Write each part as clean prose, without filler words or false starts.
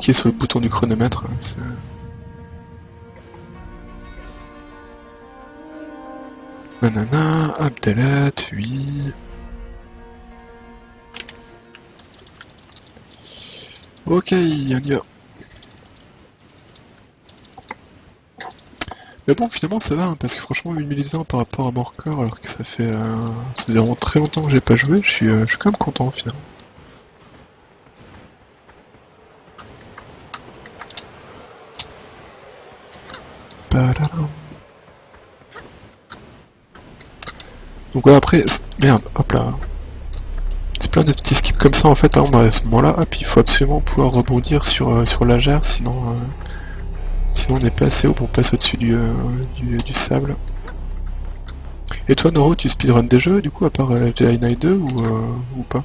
cliquer sur le bouton du chronomètre. Nanana, Abdalat, oui. Ok, on y va. Mais bon, finalement ça va, hein, parce que franchement 8 minutes 20 par rapport à mon record, alors que ça fait vraiment très longtemps que j'ai pas joué, je suis quand même content finalement. Badadam. Donc voilà, après, merde, hop là. C'est plein de petits skips comme ça en fait, par exemple à ce moment-là, hop, il faut absolument pouvoir rebondir sur la jarre, sinon on n'est pas assez haut pour passer au-dessus du sable. Et toi Noro, tu speedrun des jeux du coup, à part Jedi Knight 2 ou pas?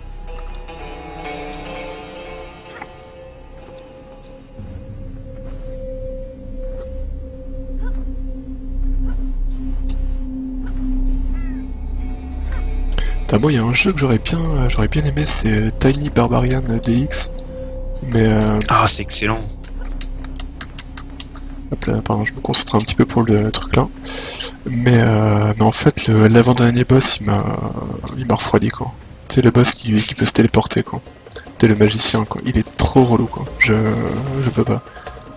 Moi il y a un jeu que j'aurais bien aimé, c'est Tiny Barbarian DX. Mais Ah, c'est excellent. hop là, pardon, je me concentre un petit peu pour le truc là. Mais en fait l'avant-dernier boss il m'a refroidi quoi. C'est le boss qui peut se téléporter quoi. C'est le magicien quoi. Il est trop relou quoi. Je peux pas.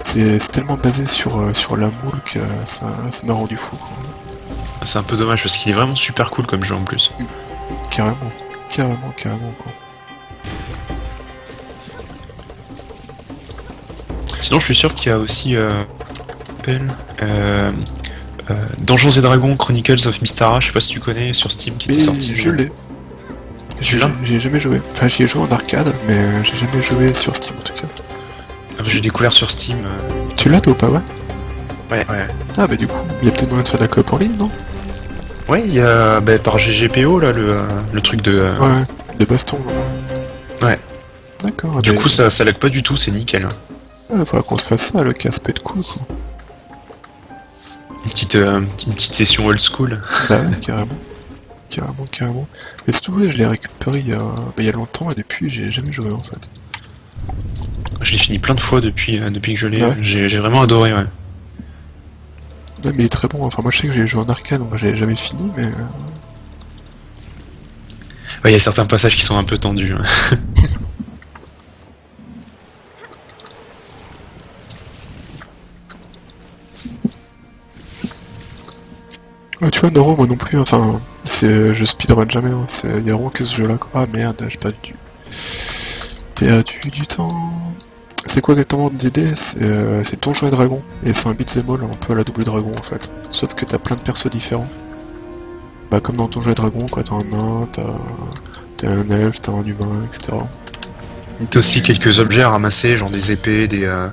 C'est tellement basé sur la moule que ça m'a rendu fou quoi. C'est un peu dommage parce qu'il est vraiment super cool comme jeu en plus. Carrément. Carrément quoi. Sinon, je suis sûr qu'il y a aussi Donjons et Dragons Chronicles of Mystara, je sais pas si tu connais, sur Steam qui était sorti. Je l'ai. Tu l'as? J'ai jamais joué. Enfin j'y ai joué en arcade, mais j'ai jamais joué sur Steam en tout cas. J'ai découvert sur Steam. Tu l'as toi ou pas, ouais? Ouais. Ah bah du coup, il y a peut-être moyen de faire de la coop en ligne, non? Ouais, il y a par GGPO là le truc de. Ouais, de baston. Ouais. D'accord. Du coup, ça lag pas du tout, c'est nickel. Ouais, faudra qu'on se fasse ça, le casse peut être cool quoi. Une petite session old school. Bah ouais, carrément. Et surtout, ouais, je l'ai récupéré il y a longtemps et depuis j'ai jamais joué en fait. Je l'ai fini plein de fois depuis que je l'ai. Ouais. J'ai vraiment adoré, ouais. Ouais, mais il est très bon. Enfin, moi je sais que j'ai joué en arcade, donc je l'ai jamais fini, mais. Ouais, il y a certains passages qui sont un peu tendus. Ouais, tu vois, Noro, moi non plus, enfin, je speedrun jamais, hein. Il y a vraiment que ce jeu-là, quoi. Ah merde, j'ai perdu du temps. C'est quoi exactement DD? C'est Donjons et Dragons, et c'est un beat'em all un peu à la Double Dragon en fait. Sauf que t'as plein de persos différents. Bah comme dans Donjons et Dragons, quoi, t'as un nain, t'as un elfe, t'as un humain, etc. T'as aussi quelques objets à ramasser, genre des épées, Voilà.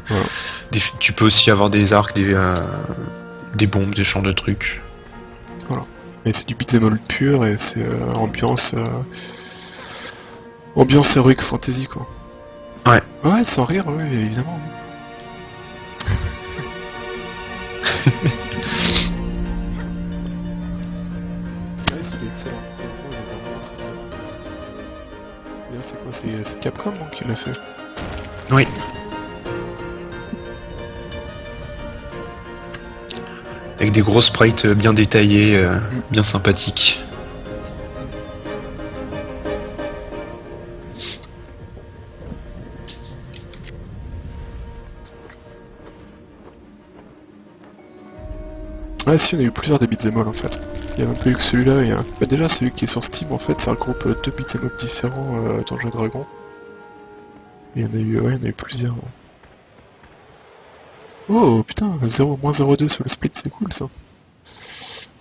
tu peux aussi avoir des arcs, des bombes, des champs de trucs. Voilà. Et c'est du beat'em all pur, et c'est ambiance heroic fantasy quoi. Ouais. Ouais, sans rire, ouais, évidemment. Ouais, c'est excellent. Honnêtement, il est vraiment très bien. D'ailleurs, c'est quoi? C'est Capcom donc, qui l'a fait. Oui. Avec des gros sprites bien détaillés, bien sympathiques. Ouais, si, on a eu plusieurs des beat'em all en fait. Il y a même pas eu que celui-là. Bah, déjà, celui qui est sur Steam, en fait, ça regroupe deux beat'em up différents dans Donjons et Dragons. Et il y en a eu, ouais, il y en a eu plusieurs. Oh putain, 0-02 sur le split, c'est cool ça.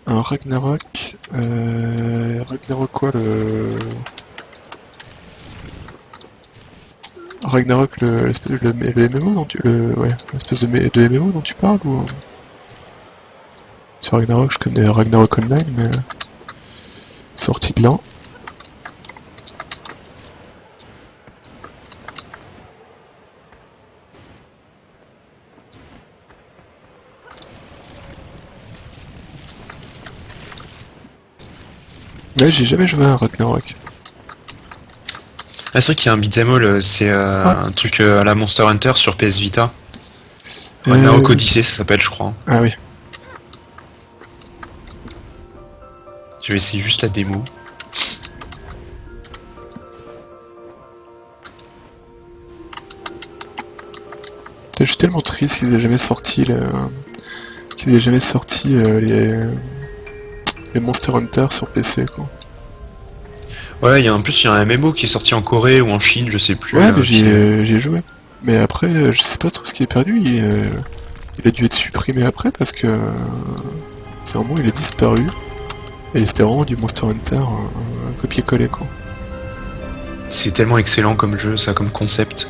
Un Ragnarok. Ragnarok quoi Ragnarok, le MMO dont ouais, l'espèce de MMO dont tu parles ou. Sur Ragnarok, je connais Ragnarok Online, mais. Sorti de là. Ouais, j'ai jamais joué à Ragnarok. Ah, c'est vrai qu'il y a un beat'em all, c'est Ah, un truc à la Monster Hunter sur PS Vita. Ragnarok euh... Odyssey, ça s'appelle, je crois. ah oui. Je vais essayer juste la démo. Je suis tellement triste qu'ils aient jamais sorti les Monster Hunter sur PC quoi. Ouais, en plus, il y a un MMO qui est sorti en Corée ou en Chine, je sais plus, Ouais, mais là, qui... j'y ai joué. Mais après, je sais pas trop ce qui est perdu. Il a dû être supprimé après parce que c'est un moment il a disparu. Et c'était vraiment du Monster Hunter copier-coller quoi. C'est tellement excellent comme jeu, ça, comme concept.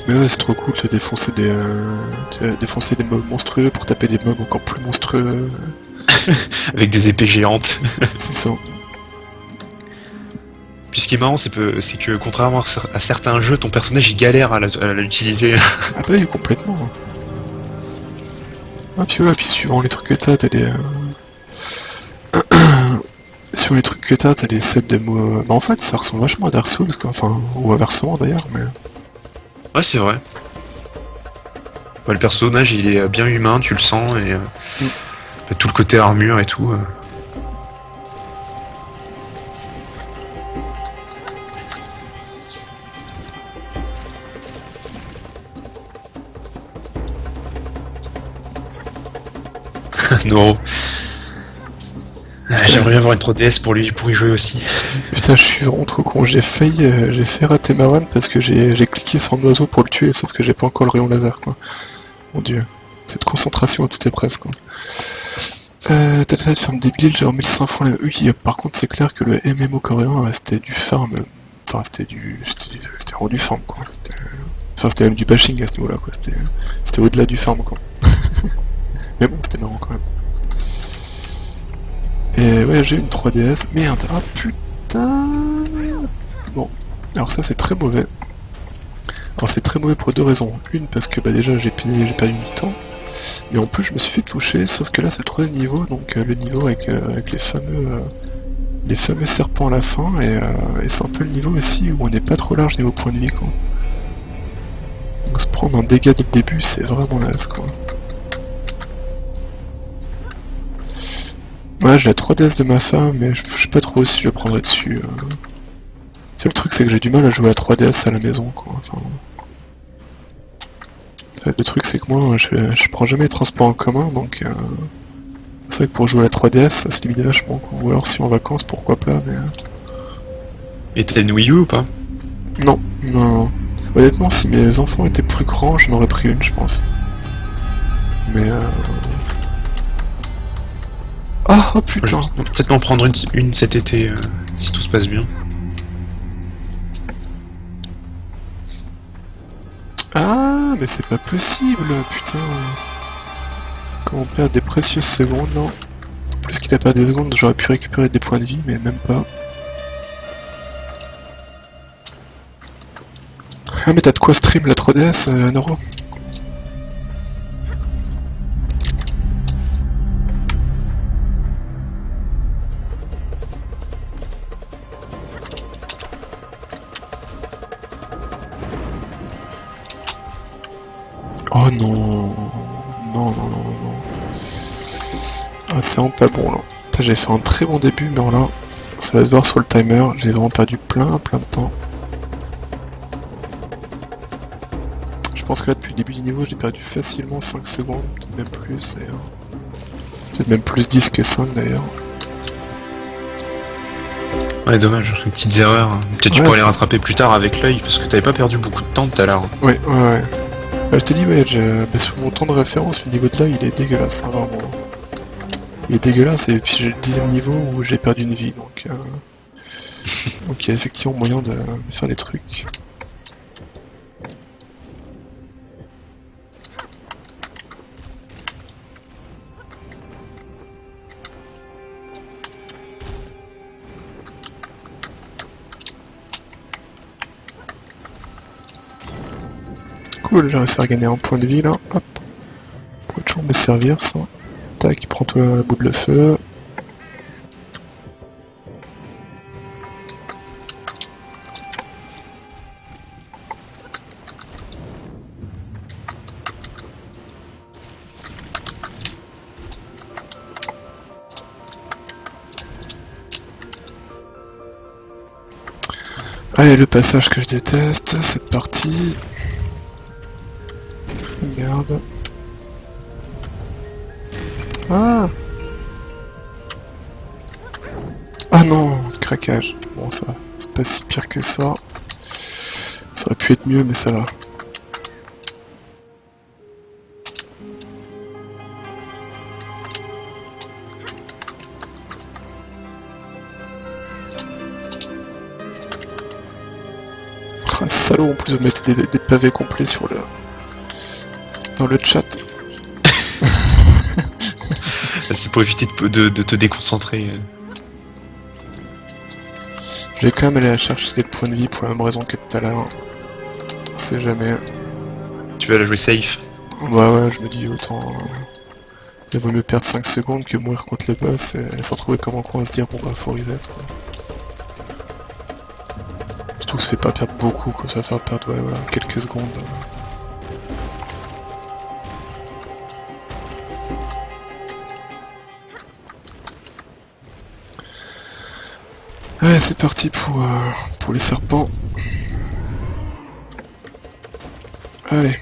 Mais ouais, c'est trop cool de défoncer des mobs monstrueux pour taper des mobs encore plus monstrueux. Avec des épées géantes. C'est ça. Puis ce qui est marrant, c'est que contrairement à certains jeux, ton personnage il galère à l'utiliser. Ah bah oui, complètement. Ah puis voilà, puis suivant les trucs que t'as des... Sur les trucs que t'as des sets de mots... Bah en fait, ça ressemble vachement à Dark Souls quoi, enfin, ou inversement d'ailleurs, mais... Ouais, c'est vrai. Ouais, le personnage il est bien humain, tu le sens, et tout le côté armure et tout. Non. J'aimerais bien avoir une 3DS pour y jouer aussi. Putain, je suis vraiment trop con, j'ai fait rater ma run parce que j'ai cliqué sur un oiseau pour le tuer, sauf que j'ai pas encore le rayon laser quoi. Mon dieu. Cette concentration à toute épreuve quoi. T'as déjà ferme débile, j'ai remis le 5 francs. Oui, par contre, c'est clair que le MMO coréen, c'était du farm. Enfin, c'était vraiment du farm, quoi. Enfin, c'était même du bashing à ce niveau-là, quoi. C'était au-delà du farm, quoi. Mais bon, c'était marrant quand même. Et ouais, j'ai une 3DS. Merde, ah putain. Bon, alors ça, c'est très mauvais. Alors, c'est très mauvais pour deux raisons. Une, parce que bah, déjà, j'ai perdu du temps. Mais en plus, je me suis fait toucher, sauf que là, c'est le troisième niveau, donc le niveau avec les fameux serpents à la fin, et c'est un peu le niveau aussi où on n'est pas trop large niveau point de vie, quoi. Donc se prendre un dégât dès le début, c'est vraiment naze, quoi. Ouais, j'ai la 3DS de ma femme, mais je sais pas trop si je le prendrai dessus. Le truc, c'est que j'ai du mal à jouer à la 3DS à la maison, quoi. Enfin... Le truc, c'est que moi, je prends jamais les transports en commun, donc... C'est vrai que pour jouer à la 3DS, ça se limite vachement, quoi. Ou alors si en vacances, pourquoi pas, mais... Et t'as une Wii U ou pas? Non, non. Honnêtement, si mes enfants étaient plus grands, j'en aurais pris une, je pense. Mais ah, oh putain. Je vais peut-être m'en prendre une cet été, si tout se passe bien. Ah, mais c'est pas possible, putain. Comment on perd des précieuses secondes, là. En plus, quitte à perdre des secondes, j'aurais pu récupérer des points de vie, mais même pas. Ah, mais t'as de quoi stream la 3DS, Noro? Oh non. Non, non, non, non, non. Ah, c'est vraiment pas bon, là. J'ai fait un très bon début, mais alors là, ça va se voir sur le timer. J'ai vraiment perdu plein de temps. Je pense que là, depuis le début du niveau, j'ai perdu facilement 5 secondes, peut-être même plus, d'ailleurs. Peut-être même plus 10 que 5, d'ailleurs. Ouais, dommage, une petite erreur. Peut-être tu pourras les rattraper plus tard avec l'œil, parce que t'avais pas perdu beaucoup de temps tout à l'heure. Ouais, ouais, ouais. Bah, je te dis, ouais, bah, sur mon temps de référence, le niveau de là, il est dégueulasse, hein, vraiment. Il est dégueulasse, et puis j'ai le 10ème niveau où j'ai perdu une vie, donc... donc il y a effectivement moyen de faire des trucs. Cool, j'ai réussi à gagner un point de vie là, hop. Pourrait toujours me servir ça. Tac, prends-toi la boule de feu. Allez, le passage que je déteste, c'est parti. Merde. Ah! Ah non, craquage. Bon, ça, c'est pas si pire que ça. Ça aurait pu être mieux, mais ça va. Ah, salaud, en plus de mettre des pavés complets sur le... dans le chat. C'est pour éviter de te déconcentrer. Je vais quand même aller chercher des points de vie pour la même raison que tout à l'heure. On sait jamais. Tu vas la jouer safe. Ouais, je me dis autant... il vaut mieux perdre 5 secondes que mourir contre le boss et se retrouver comme un con à se dire bon bah faut reset quoi. Surtout que ça fait pas perdre beaucoup, quoi, ça va faire perdre ouais, voilà, quelques secondes. Allez, c'est parti pour les serpents. Allez.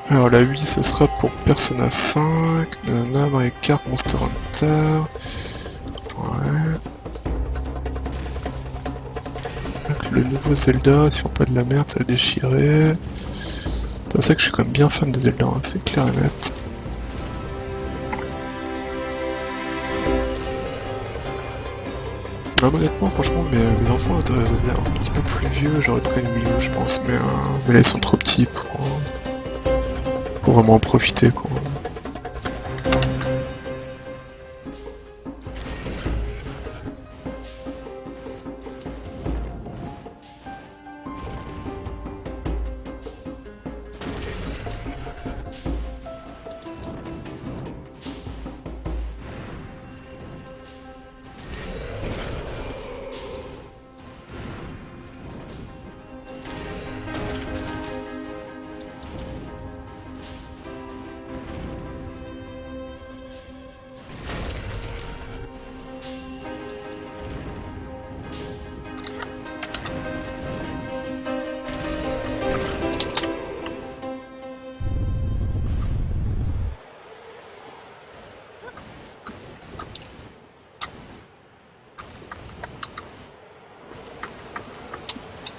Alors la 8, ça sera pour Persona 5, nanana, Mario Kart, Monster Hunter. Ouais. Donc, le nouveau Zelda, si on pas de la merde, ça va déchirer. C'est ça que je suis quand même bien fan des Zelda, hein, c'est clair et net. Non, honnêtement, franchement, mes enfants étaient un petit peu plus vieux, j'aurais pris le milieu, je pense, mais là ils sont trop petits pour vraiment en profiter, quoi.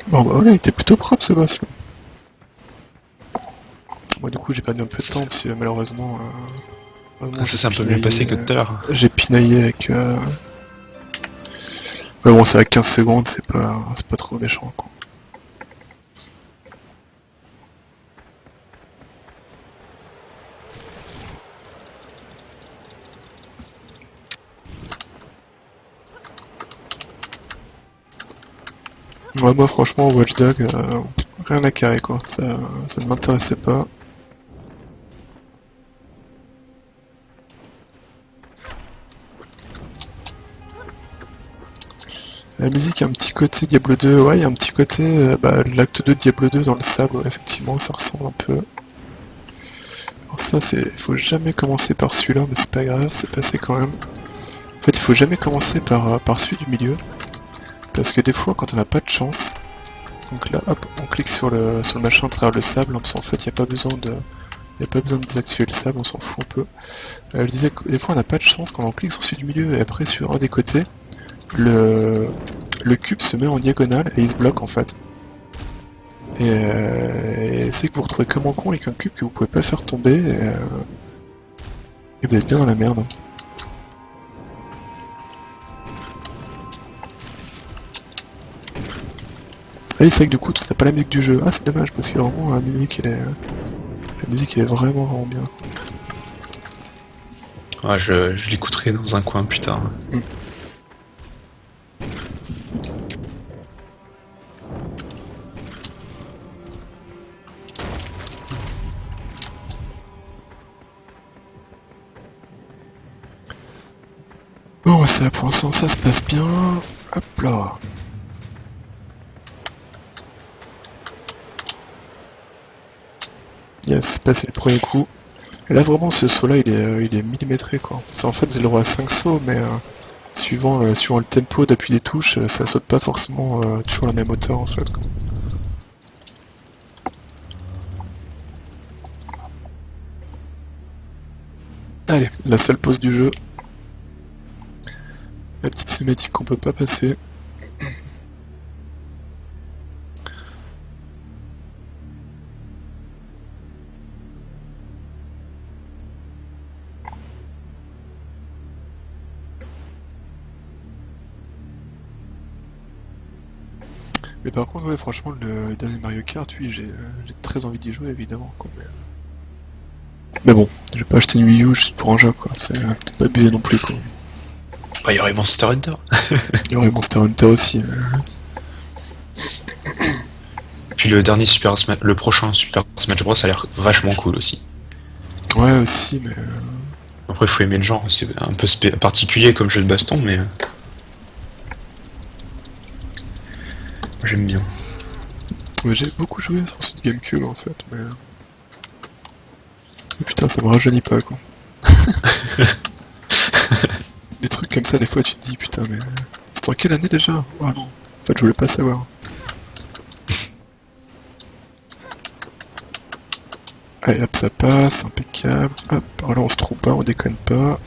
Bon bah voilà, il était plutôt propre ce boss là. Moi du coup j'ai perdu un peu de temps parce que malheureusement... ça s'est un peu mieux passé que tout à l'heure. J'ai pinaillé avec... Mais bon c'est à 15 secondes, c'est pas trop méchant quoi. Ouais, moi franchement Watch Dogs, rien à carrer quoi, ça ne m'intéressait pas. La musique a un petit côté Diablo 2, ouais, il y a un petit côté l'acte 2 de Diablo 2 dans le sable, ouais, effectivement ça ressemble un peu. Alors ça c'est, faut jamais commencer par celui-là, mais c'est pas grave, c'est passé quand même. En fait il faut jamais commencer par celui du milieu, parce que des fois quand on n'a pas de chance, donc là hop, on clique sur le machin à travers le sable, hein, parce qu'en fait il n'y a pas besoin de désactiver le sable, on s'en fout un peu. Je disais que des fois on n'a pas de chance quand on clique sur celui du milieu et après sur un des côtés, le cube se met en diagonale et il se bloque en fait. Et c'est que vous retrouvez comme un con avec un cube que vous pouvez pas faire tomber et vous êtes bien dans la merde. Ah oui, c'est vrai que du coup, t'as pas la musique du jeu. Ah, c'est dommage parce que vraiment la musique elle est vraiment bien. Ouais, je l'écouterai dans un coin plus tard. Bon, ça pour l'instant ça se passe bien. Hop là. Yes, passé le premier coup. Et là vraiment ce saut là il est millimétré quoi. C'est en fait j'ai le droit à 5 sauts mais suivant le tempo d'appui des touches, ça saute pas forcément toujours à la même hauteur en fait quoi. Allez, la seule pause du jeu. La petite cinématique qu'on peut pas passer. Mais par contre, ouais, franchement, le dernier Mario Kart, oui, j'ai très envie d'y jouer, évidemment. Quoi, mais bon, j'ai pas acheté une Wii U juste pour un jeu, quoi. C'est pas abusé non plus, quoi. Bah, il y aurait Monster Hunter. Il y aurait Monster Hunter aussi. Puis le prochain Super Smash Bros a l'air vachement cool aussi. Ouais, aussi, mais... Après, il faut aimer le genre, c'est un peu particulier comme jeu de baston, mais... J'aime bien. Ouais, j'ai beaucoup joué sur ce GameCube, en fait, mais... putain, ça me rajeunit pas, quoi. Des trucs comme ça, des fois, tu te dis, putain, mais... C'était en quelle année, déjà? Oh non, en fait, je voulais pas savoir. Allez, hop, ça passe, impeccable. Hop, par là, on se trompe pas, on déconne pas.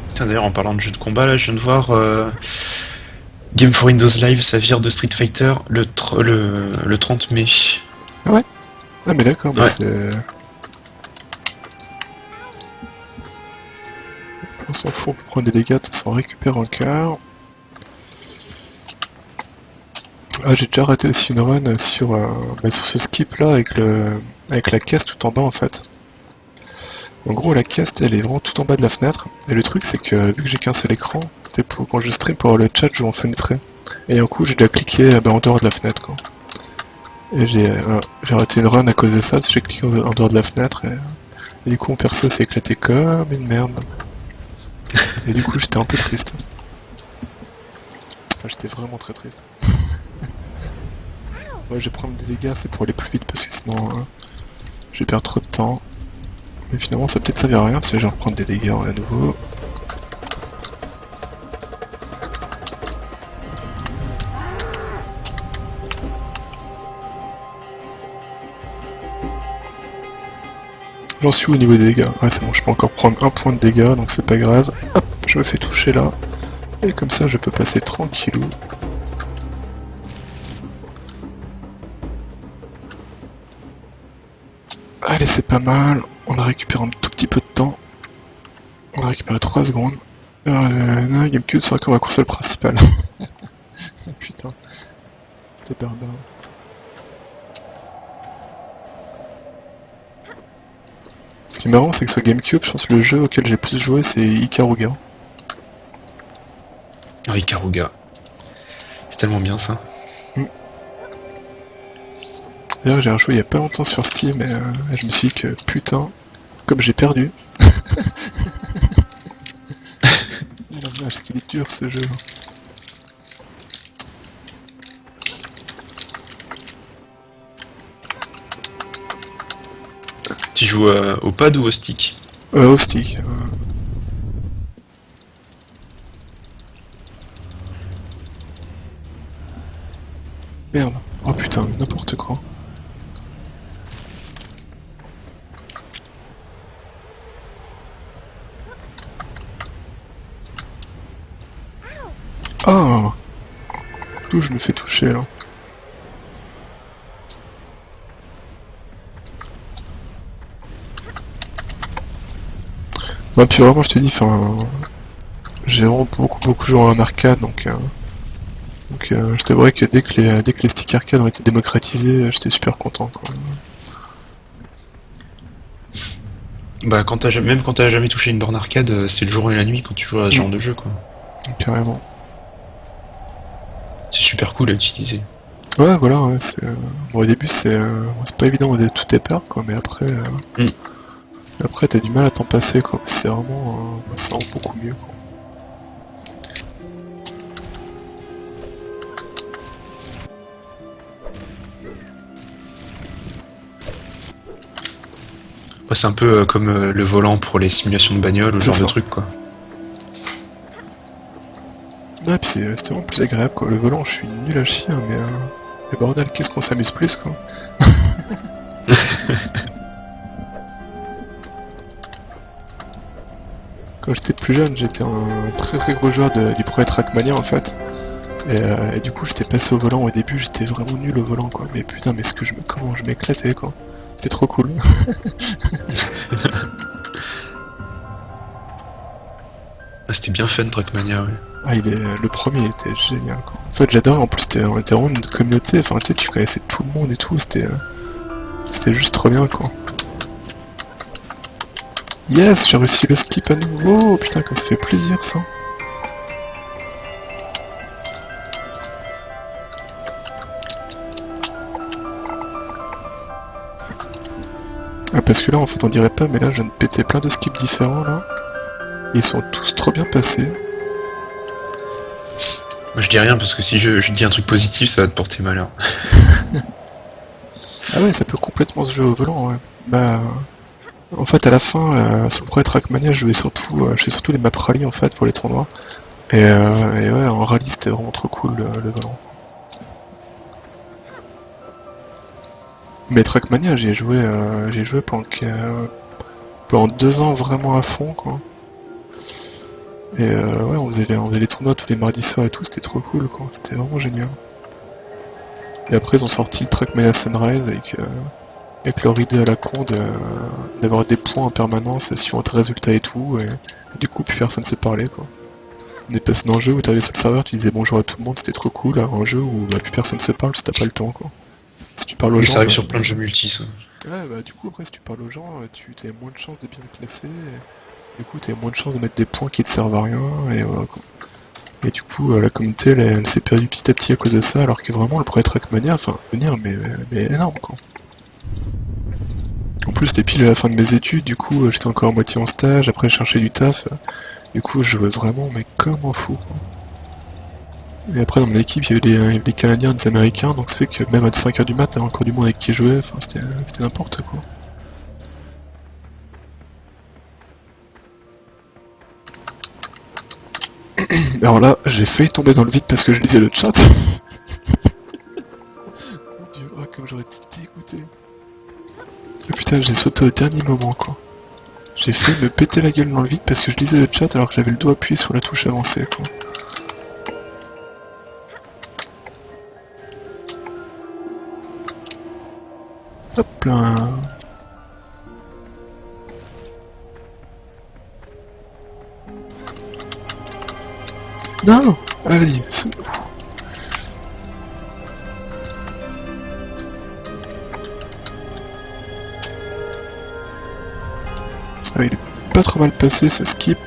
Tiens, d'ailleurs, en parlant de jeux de combat, là, je viens de voir... Game for Windows Live, ça vire de Street Fighter le 30 mai. Ah ouais? Ah mais d'accord, bah Ouais. c'est... On s'en fout, on peut prendre des dégâts, de toute façon on récupère un quart. Ah j'ai déjà raté aussi une run sur ce skip là avec la caisse tout en bas en fait. En gros la caisse elle est vraiment tout en bas de la fenêtre. Et le truc c'est que vu que j'ai qu'un seul écran, c'était pour quand je stream pour avoir le chat je en fenêtré. Et un coup j'ai déjà cliqué en dehors de la fenêtre quoi. Et j'ai raté une run à cause de ça, parce que j'ai cliqué en dehors de la fenêtre et du coup mon perso s'est éclaté comme une merde. Et du coup j'étais un peu triste. Enfin j'étais vraiment très triste. Ouais je vais prendre des dégâts, c'est pour aller plus vite parce que sinon je vais perdre trop de temps. Mais finalement ça va peut-être servir à rien parce que je vais reprendre des dégâts à nouveau. J'en suis au niveau des dégâts. Ouais c'est bon, je peux encore prendre un point de dégâts donc c'est pas grave. Hop, je me fais toucher là. Et comme ça je peux passer tranquillou. Allez c'est pas mal, on a récupéré un tout petit peu de temps. On a récupéré 3 secondes. GameCube c'est encore ma console principale. Putain, c'était barbare. Ce qui est marrant c'est que sur GameCube, je pense que le jeu auquel j'ai le plus joué c'est Ikaruga. Ah, Ikaruga. C'est tellement bien ça. D'ailleurs j'ai rejoué il y a pas longtemps sur Steam et je me suis dit que putain, comme j'ai perdu. Oh la vache, qu'il est dur ce jeu. Tu joues au pad ou au stick? Au stick. Merde. Oh putain, n'importe quoi. Ah! D'où je me fais toucher là. Non, puis vraiment, je te dis, enfin, j'ai vraiment beaucoup joué en arcade, donc je t'avouerais que dès que les sticks arcade ont été démocratisés, j'étais super content, quoi. Bah, même quand t'as jamais touché une borne arcade, c'est le jour et la nuit quand tu joues à ce genre de jeu, quoi. Carrément. C'est super cool à utiliser. Ouais, voilà, ouais, c'est... bon, au début, c'est pas évident de tout est perdre, quoi, mais après... Après, t'as du mal à t'en passer, quoi. C'est vraiment beaucoup mieux, quoi. Ouais, c'est un peu comme le volant pour les simulations de bagnole ou ce C'est genre de ça. truc, quoi. Ouais, puis c'est vraiment plus agréable quoi. Le volant, je suis nul à chier, hein, mais le bordel, qu'est-ce qu'on s'amuse plus quoi. Quand j'étais plus jeune, j'étais un très très gros joueur du premier Trackmania en fait. Et du coup, j'étais passé au volant. Au début, j'étais vraiment nul au volant quoi. Mais putain, mais comment je m'éclatais quoi. C'était trop cool. Ah, c'était bien fun, Trackmania, ouais. Ah, le premier était génial quoi. En fait, j'adorais. En plus, on était vraiment une communauté. Enfin, tu connaissais tout le monde et tout. C'était juste trop bien quoi. Yes, j'ai réussi le skip à nouveau. Putain, comme ça fait plaisir ça. Ah, parce que là, en fait, on dirait pas, mais là, je viens de péter plein de skips différents là. Ils sont tous trop bien passés. Moi, je dis rien parce que si je dis un truc positif, ça va te porter malheur. Ah ouais, ça peut complètement se jouer au volant, ouais. Bah, en fait, à la fin, sur le premier Trackmania, je faisais surtout les maps rallye en fait pour les tournois. Et ouais, en rallye, c'était vraiment trop cool le volant. Mais Trackmania, j'ai joué pendant 2 ans vraiment à fond, quoi. Et ouais, on faisait les tournois tous les mardis soirs et tout, c'était trop cool, quoi. C'était vraiment génial. Et après, ils ont sorti le Trackmania Sunrise avec leur idée à la con d'avoir des points en permanence sur votre résultat et tout, et du coup plus personne se parlait quoi. On est passé dans un jeu où t'avais sur le serveur, tu disais bonjour à tout le monde, c'était trop cool, à un jeu où bah, plus personne se parle si t'as pas le temps quoi. Si tu parles aux Oui, gens, ça arrive sur plein de jeux multi, ça. ouais bah du coup après si tu parles aux gens, tu as moins de chances de bien te classer, et du coup t'as moins de chances de mettre des points qui te servent à rien, et voilà quoi. Et du coup la communauté elle s'est perdue petit à petit à cause de ça, alors que vraiment le premier Trackmania, enfin venir mais énorme quoi. En plus, c'était pile à la fin de mes études, du coup, j'étais encore à moitié en stage, après je cherchais du taf, du coup, je jouais vraiment, mais comme un fou. Et après, dans mon équipe, il y avait des Canadiens, des Américains, donc ça fait que même à 5h du mat, t'avais encore du monde avec qui jouer, enfin, c'était n'importe quoi. Alors là, j'ai failli tomber dans le vide parce que je lisais le chat. Mon dieu, ah, comme j'aurais été dégoûté. Ah, putain, j'ai sauté au dernier moment, quoi. J'ai fait me péter la gueule dans le vide parce que je lisais le chat alors que j'avais le doigt appuyé sur la touche avancée, quoi. Hop là. Non. Ah, vas-y. Ah, il est pas trop mal passé ce skip.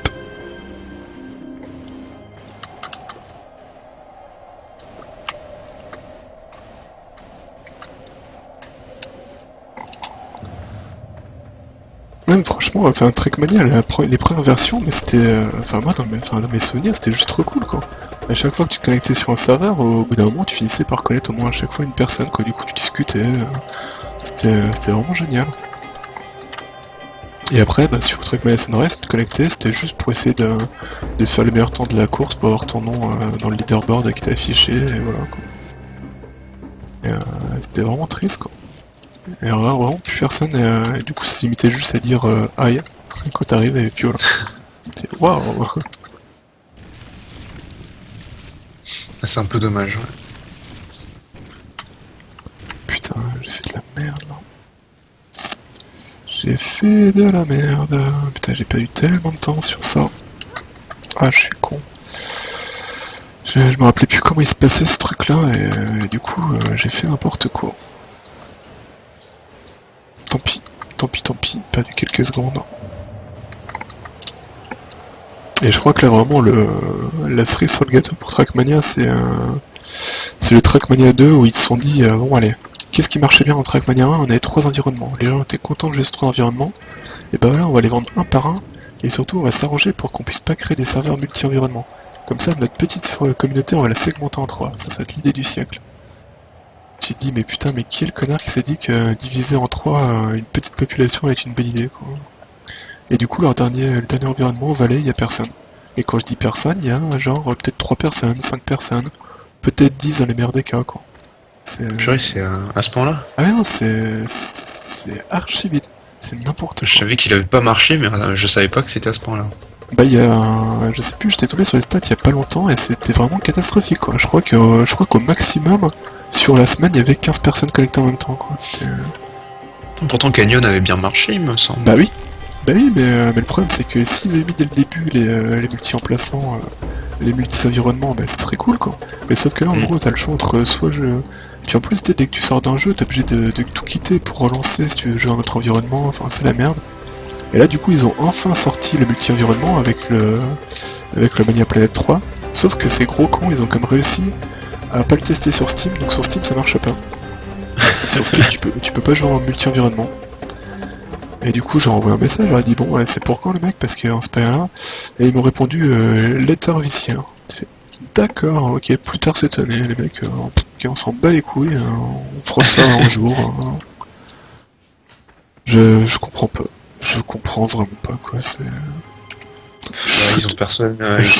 Même franchement, enfin Trackmania, les premières versions, mais c'était, enfin moi dans mes souvenirs, c'était juste trop cool quoi. À chaque fois que tu te connectais sur un serveur, au bout d'un moment, tu finissais par connaître au moins à chaque fois une personne quoi. Du coup, tu discutais, c'était vraiment génial. Et après, bah, sur Trackmania Sunrise, te connecter, c'était juste pour essayer de faire le meilleur temps de la course, pour avoir ton nom dans le leaderboard qui était affiché, et voilà quoi. Et c'était vraiment triste quoi. Et alors, vraiment plus personne, et du coup ça se limitait juste à dire aïe quand t'arrives, et puis voilà. Waouh. Ah, c'est un peu dommage, ouais. Putain, j'ai fait de la merde là. J'ai fait de la merde. Putain, j'ai perdu tellement de temps sur ça. Ah, je suis con. Je me rappelais plus comment il se passait ce truc là, et du coup j'ai fait n'importe quoi. Tant pis, perdu quelques secondes. Et je crois que là vraiment la cerise sur le gâteau pour Trackmania, c'est le Trackmania 2 où ils se sont dit bon allez, qu'est-ce qui marchait bien en Trackmania 1? On avait 3 environnements. Les gens étaient contents de jouer sur 3 environnements. Et bah là on va les vendre un par un. Et surtout on va s'arranger pour qu'on puisse pas créer des serveurs multi-environnements. Comme ça notre petite communauté on va la segmenter en 3. Ça va être l'idée du siècle. Tu te dis, mais putain, mais qui est le connard qui s'est dit que diviser en 3 une petite population est une bonne idée, quoi. Et du coup, le dernier environnement, au Valais, il y a personne. Et quand je dis personne, il y a genre peut-être 3 personnes, 5 personnes, peut-être 10 dans les meilleurs des cas, quoi. Purée, c'est à ce point-là. Ah ouais, non, c'est archi vite. C'est n'importe quoi. Je savais qu'il avait pas marché, mais je savais pas que c'était à ce point-là. Bah il y a je sais plus, j'étais tombé sur les stats il y a pas longtemps et c'était vraiment catastrophique quoi. Je crois qu'au maximum sur la semaine il y avait 15 personnes connectées en même temps quoi. Pourtant, Canyon avait bien marché, il me semble. Bah oui. Bah oui mais le problème c'est que s'ils avaient mis dès le début les multi-emplacements, les multi-environnements, bah c'est très cool quoi. Mais sauf que là en gros t'as le choix entre soit je. Puis en plus dès que tu sors d'un jeu t'es obligé de tout quitter pour relancer si tu veux jouer dans un autre environnement, enfin c'est la merde. Et là du coup ils ont enfin sorti le multi-environnement avec le Mania Planet 3, sauf que ces gros cons ils ont comme réussi à pas le tester sur Steam, donc sur Steam ça marche pas. Sur Steam tu peux pas jouer en multi-environnement. Et du coup j'ai envoyé un message, j'aurais dit bon ouais, c'est pour quand le mec parce qu'on se perd là. Et ils m'ont répondu letter vicier. D'accord, ok, plus tard cette année les mecs, ok, on s'en bat les couilles, on fera ça un jour. Je comprends pas. Je comprends vraiment pas quoi, c'est. Ils ont personne,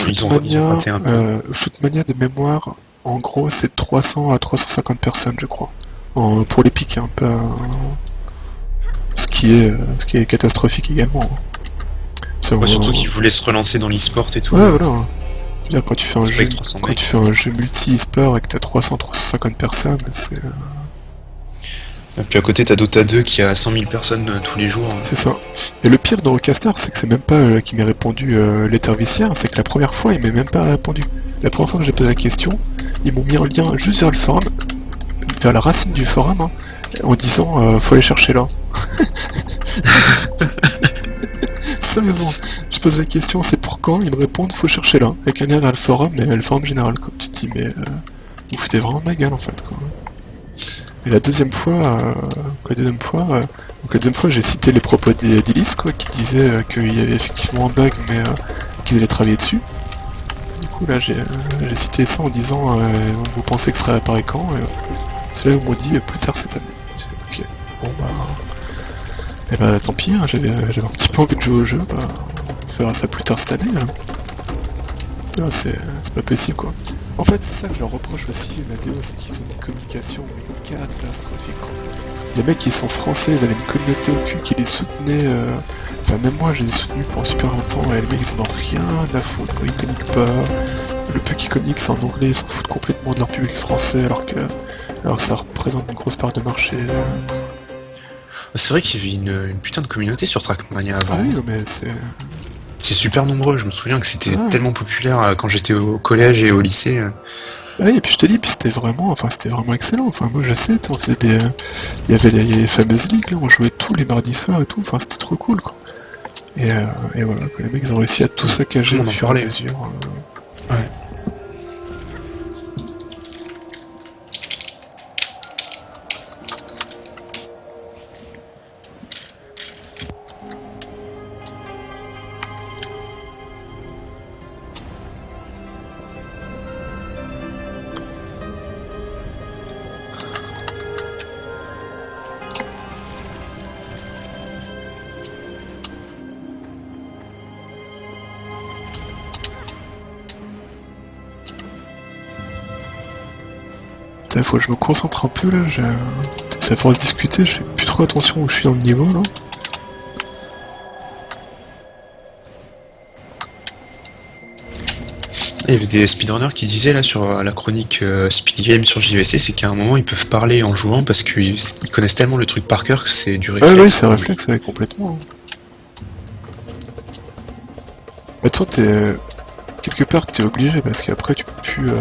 ils ont raté un peu. Shootmania de mémoire, en gros c'est 300 à 350 personnes je crois. Pour les pics, hein, pas. Ce qui est catastrophique également. Ouais, surtout qu'ils voulaient se relancer dans l'e-sport et tout. Ouais voilà. Je veux dire quand tu fais un jeu multi-e-sport et que t'as 300-350 personnes, c'est. Et puis à côté, t'as Dota 2 qui a 100 000 personnes tous les jours. C'est ça. Et le pire dans Rocaster, c'est que c'est même pas qui m'ait répondu Letter Vicière, c'est que la première fois, il m'a même pas répondu. La première fois que j'ai posé la question, ils m'ont mis un lien juste vers le forum, vers la racine du forum, hein, en disant faut aller chercher là. Sérieusement, je pose la question, c'est pour quand? Ils me répondent faut chercher là, avec un lien vers le forum, mais le forum général, quoi. Tu te dis, mais vous foutez vraiment de ma gueule en fait, quoi. Et la deuxième fois, j'ai cité les propos d'Elise quoi, qui disait qu'il y avait effectivement un bug, mais qu'ils allaient travailler dessus. Du coup là, j'ai cité ça en disant vous pensez que ce serait réparé quand? C'est là où on m'a dit plus tard cette année. Ok, bon bah, et bah tant pis, hein, j'avais un petit peu envie de jouer au jeu, bah on fera ça plus tard cette année. Hein. Ah, c'est pas possible quoi. En fait, c'est ça que je leur reproche aussi, Nadeo, c'est qu'ils ont une communication mais catastrophique. Quoi. Les mecs qui sont français, ils avaient une communauté au cul qui les soutenait. Enfin, même moi, je les ai soutenus pendant super longtemps. Et les mecs, ils en ont rien à foutre. Quoi. Ils communiquent pas. Le peu qu'ils communiquent, c'est en anglais. Ils s'en foutent complètement de leur public français, alors ça représente une grosse part de marché. C'est vrai qu'il y avait une putain de communauté sur Trackmania avant. Ah oui, non, mais c'est. C'est super nombreux, je me souviens que c'était tellement populaire quand j'étais au collège et au lycée. Ouais, et puis je te dis, puis c'était vraiment excellent. Enfin, moi je sais, on faisait il y avait les fameuses ligues, là, on jouait tous les mardis soirs et tout. Enfin, c'était trop cool, quoi. Et voilà, que les mecs ils ont réussi à tout saccager au fur et à mesure. Ouais. Faut que je me concentre un peu là, ça force discuter, je fais plus trop attention où je suis dans le niveau là. Il y avait des speedrunners qui disaient là sur la chronique Speed Game sur JVC, c'est qu'à un moment ils peuvent parler en jouant parce qu'ils connaissent tellement le truc par cœur que c'est du réflexe. Ouais, c'est un réflexe, ouais, complètement. Bah toi quelque part t'es obligé parce qu'après tu peux plus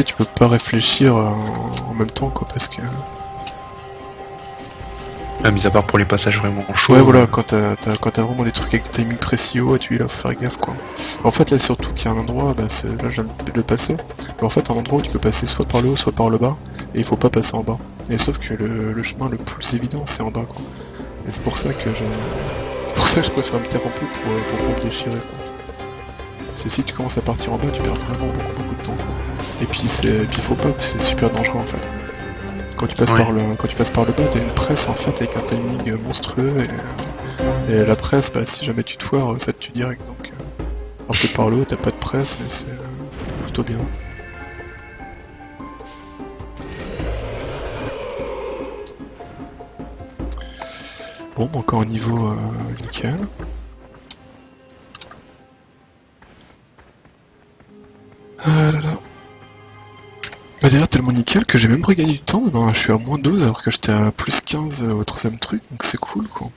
tu peux pas réfléchir en même temps quoi parce que. Ah, mis à part pour les passages vraiment chauds. Ouais voilà, quand t'as vraiment des trucs avec des timings précis tu là faut faire gaffe quoi. En fait là surtout qu'il y a un endroit, là je viens de le passer, mais en fait un endroit où tu peux passer soit par le haut soit par le bas, et il faut pas passer en bas. Et sauf que le chemin le plus évident c'est en bas quoi. Et c'est pour ça que je préfère me taire un peu pour pas me déchirer quoi. Parce que si tu commences à partir en bas tu perds vraiment beaucoup de temps quoi. Et puis faut pas, c'est super dangereux en fait. Ouais. Quand tu passes par le bas, t'as une presse en fait avec un timing monstrueux et la presse, bah, si jamais tu te foires, ça te tue direct. Donc, alors que par le haut, t'as pas de presse et c'est plutôt bien. Bon, bah, encore un niveau nickel. Ah là là. Bah d'ailleurs tellement nickel que j'ai même regagné du temps, ben, je suis à moins 12 alors que j'étais à plus 15 au troisième truc, donc c'est cool quoi.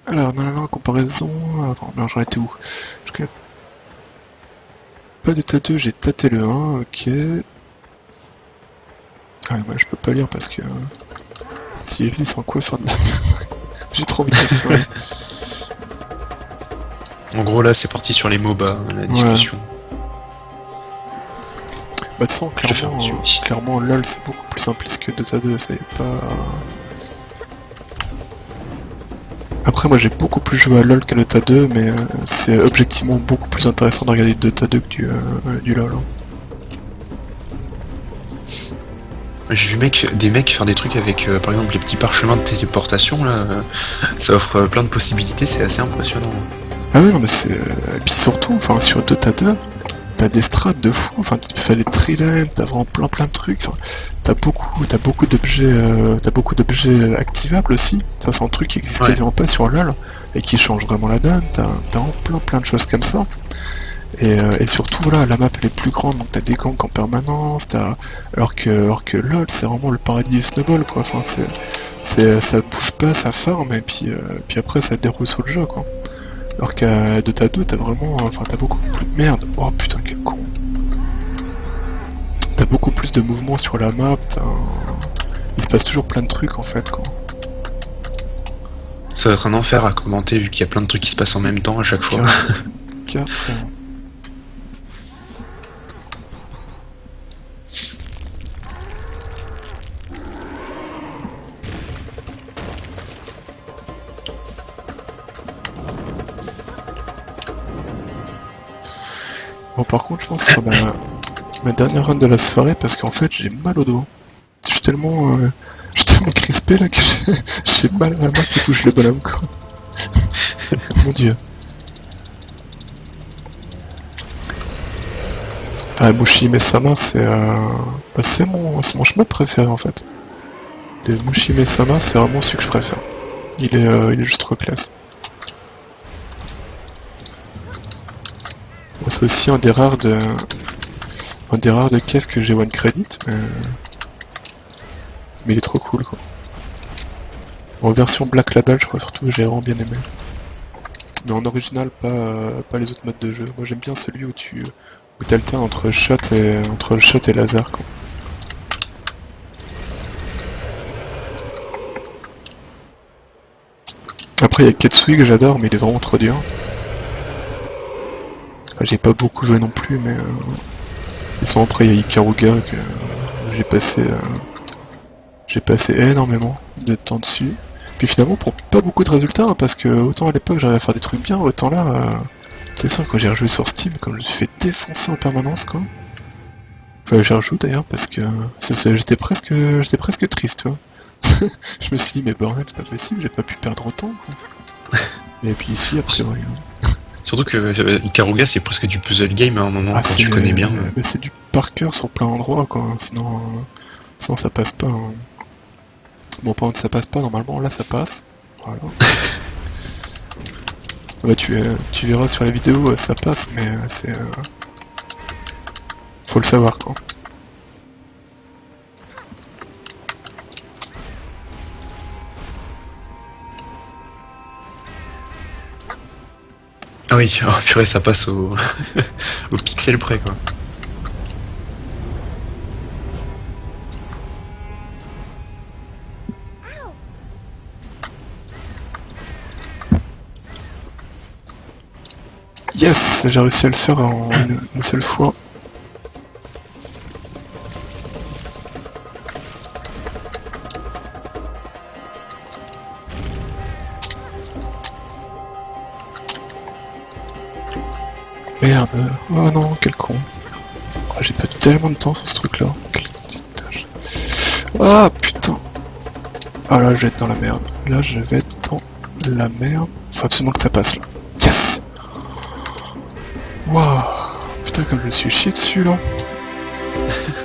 Alors dans la comparaison... Attends, merde, j'en étais où? Je connais pas d'état 2, j'ai tâté le 1, ok. Ah bah je peux pas lire parce que... si je lis sans quoi faire de la merde. J'ai trop envie de faire. En gros, là, c'est parti sur les MOBA, la discussion. Bah de toute façon, Je te fais un petit oui. clairement LoL c'est beaucoup plus simpliste que Dota 2, ça y est pas... Après moi j'ai beaucoup plus joué à LoL qu'à Dota 2, mais c'est objectivement beaucoup plus intéressant de regarder Dota 2 que du LoL. Hein. J'ai vu des mecs faire des trucs avec, par exemple, les petits parchemins de téléportation, là. Ça offre plein de possibilités, c'est assez impressionnant. Ah ouais, non mais c'est... Et puis surtout, enfin sur Dota 2, t'as des strats de fou, enfin tu peux faire des trilèmes, t'as vraiment plein de trucs, enfin, t'as beaucoup d'objets activables aussi, ça c'est un truc qui existe quasiment pas sur LoL, et qui change vraiment la donne, t'as vraiment plein de choses comme ça. Et surtout voilà, la map elle est plus grande, donc t'as des gangs en permanence, alors que LoL c'est vraiment le paradis du snowball quoi, enfin ça bouge pas, ça farm, et puis après ça déroule sur le jeu quoi. Alors qu'à Dota 2 t'as vraiment, enfin t'as beaucoup plus de merde, oh putain quel con. T'as beaucoup plus de mouvements sur la map, il se passe toujours plein de trucs en fait quoi. Ça va être un enfer à commenter vu qu'il y a plein de trucs qui se passent en même temps à chaque fois. Carrément. Bon par contre je pense que c'est ma dernière run de la soirée parce qu'en fait j'ai mal au dos. Je suis tellement crispé là que j'ai mal à la main qui touche le bonhomme quoi. Mon dieu. Ah Mushihime Sama c'est bah, c'est mon chemin préféré en fait. Les Mushihime Sama c'est vraiment celui que je préfère. Il est juste trop classe. Bon, c'est aussi un des rares de kev que j'ai one credit, mais il est trop cool quoi. En version Black Label je crois surtout j'ai vraiment bien aimé. Mais en original pas les autres modes de jeu. Moi j'aime bien celui où t'alternes entre le shot et laser quoi. Après il y a Ketsui que j'adore mais il est vraiment trop dur. Enfin, j'ai pas beaucoup joué non plus mais après il y a Ikaruga que j'ai passé énormément de temps dessus. Puis finalement pour pas beaucoup de résultats hein, parce que autant à l'époque j'arrivais à faire des trucs bien, autant là c'est sûr quand j'ai rejoué sur Steam comme je me suis fait défoncer en permanence quoi. Enfin j'ai rejoué d'ailleurs parce que j'étais presque triste tu vois. Je me suis dit mais bordel c'est pas possible, j'ai pas pu perdre autant quoi. Et puis ici après ouais. Surtout que Ikaruga c'est presque du puzzle game à un moment quand tu connais bien. Mais c'est du par cœur sur plein d'endroits quoi, sinon ça passe pas. Hein. Bon par contre ça passe pas normalement, là ça passe. Voilà. Ouais, tu verras sur la vidéo ça passe mais c'est... faut le savoir quoi. Ah oui, oh, purée, ça passe au pixel près quoi. Yes, j'ai réussi à le faire en une seule fois. Merde, oh non, quel con. Oh, j'ai perdu tellement de temps sur ce truc là. Quelle petite tâche. Ah putain. Ah là, je vais être dans la merde. Là, je vais être dans la merde. Faut absolument que ça passe là. Yes. Waouh. Putain, comme je me suis chié dessus là.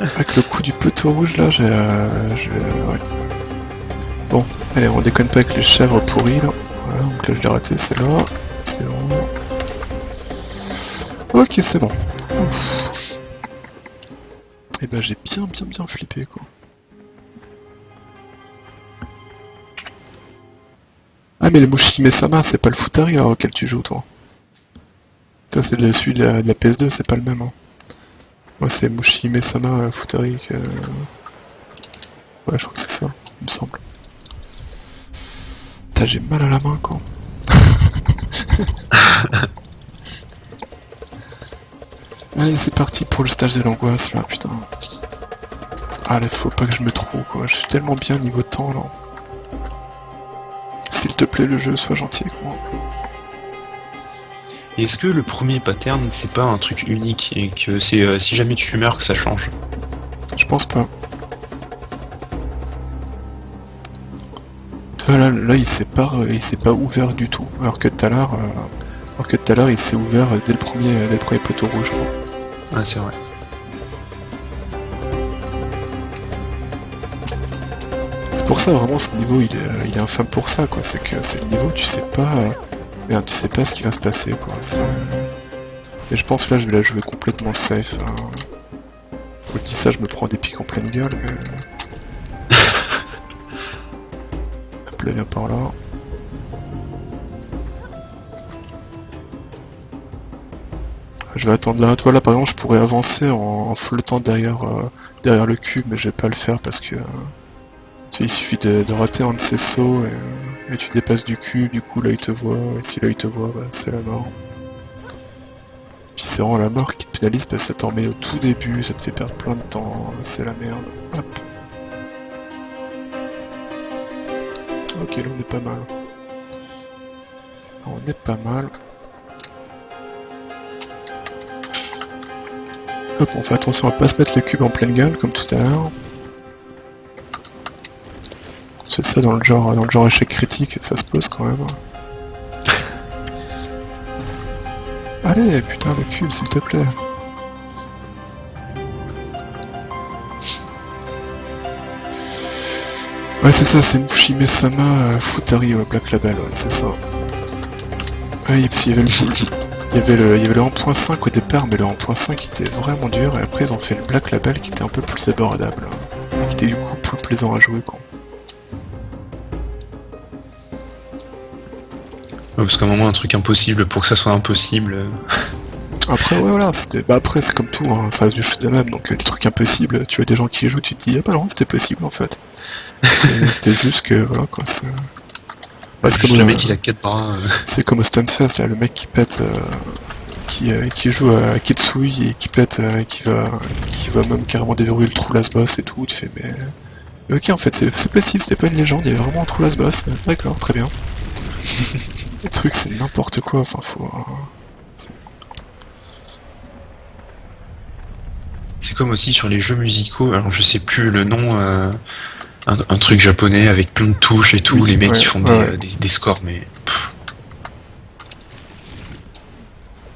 Avec le coup du poteau rouge là, ouais. Bon, allez, on déconne pas avec les chèvres pourries là. Voilà, donc là je l'ai raté, c'est là. C'est bon. Ok, c'est bon. Ouf. Et ben j'ai bien flippé quoi. Ah mais le Mushime-sama, c'est pas le Futari alors, auquel tu joues toi. Ça c'est celui de la PS2, c'est pas le même. Hein. Moi c'est Mushime-sama Futari que... Ouais je crois que c'est ça, il me semble. Putain j'ai mal à la main quoi. Allez c'est parti pour le stage de l'angoisse là putain. Allez faut pas que je me trompe quoi, je suis tellement bien niveau temps là. S'il te plaît le jeu, sois gentil avec moi. Et est-ce que le premier pattern c'est pas un truc unique et que c'est si jamais tu meurs que ça change? Je pense pas. Tu vois là il s'est pas ouvert du tout. Alors que tout à l'heure il s'est ouvert dès le premier poteau rouge. Ah c'est vrai. C'est pour ça vraiment ce niveau il est infâme pour ça quoi. C'est que c'est le niveau tu sais pas. Merde, tu sais pas ce qui va se passer quoi. Et je pense là je vais la jouer complètement safe. Hein. Je dis ça, je me prends des pics en pleine gueule, mais... Hop là, viens par là. Je vais attendre là. Toi là par exemple je pourrais avancer en flottant derrière le cube, mais je vais pas le faire parce que... il suffit de rater un de ses sauts et tu dépasses du cube, du coup là il te voit, et si là il te voit, bah, c'est la mort. Puis c'est vraiment la mort qui te pénalise parce que ça t'en met au tout début, ça te fait perdre plein de temps, c'est la merde. Hop. Ok là on est pas mal. On est pas mal. Hop, on fait attention à pas se mettre le cube en pleine gueule comme tout à l'heure. C'est ça dans le genre échec critique, ça se pose quand même. Allez, putain, le cube, s'il te plaît. Ouais, c'est ça, c'est Mushime-sama Futari Black Label, ouais, c'est ça. Ouais, parce qu'il y avait il y avait le 1.5 au départ, mais le 1.5 était vraiment dur, et après ils ont fait le Black Label qui était un peu plus abordable. Qui était du coup plus plaisant à jouer, quoi. Ouais, parce qu'à un moment un truc impossible pour que ça soit impossible. Après ouais voilà, c'était. Bah après c'est comme tout, hein, ça reste du shoot'em up, donc des trucs impossibles, tu vois des gens qui y jouent, tu te dis ah bah non c'était possible en fait. C'est juste que voilà quoi, c'est. Bah, c'est comme le mec il a 4 bras. C'est comme au Stunfest là, le mec qui pète qui joue à Kitsui et qui pète qui va même carrément déverrouiller le trou last boss et tout, tu fais mais ok en fait c'est possible, c'était pas une légende, il y avait vraiment un trou last boss, d'accord, très bien. Les trucs c'est n'importe quoi, enfin faut... C'est comme aussi sur les jeux musicaux, alors je sais plus le nom, un truc japonais avec plein de touches et tout, oui, les mecs ouais, qui font des scores, mais...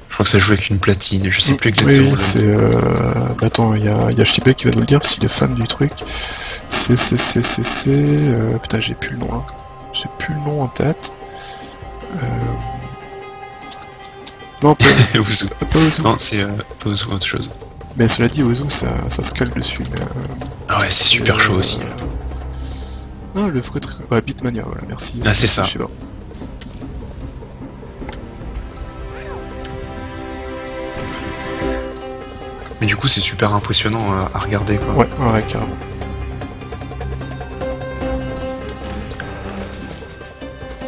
Je crois que ça joue avec une platine, je sais plus exactement oui, le c'est bah attends, il y a Shiba qui va nous le dire s'il est fan du truc. Putain j'ai plus le nom là. J'ai plus le nom en tête. Non, pas Ozu. pas Ozu. Non, c'est pas Ozu, autre chose. Mais cela dit, Ozu, ça se cale dessus. Mais, Ah ouais, c'est super chaud aussi. Ah, le vrai truc. Ouais, Beatmania, voilà, merci. Ah, c'est ça. Shiba. Mais du coup, c'est super impressionnant à regarder, quoi. Ouais, carrément.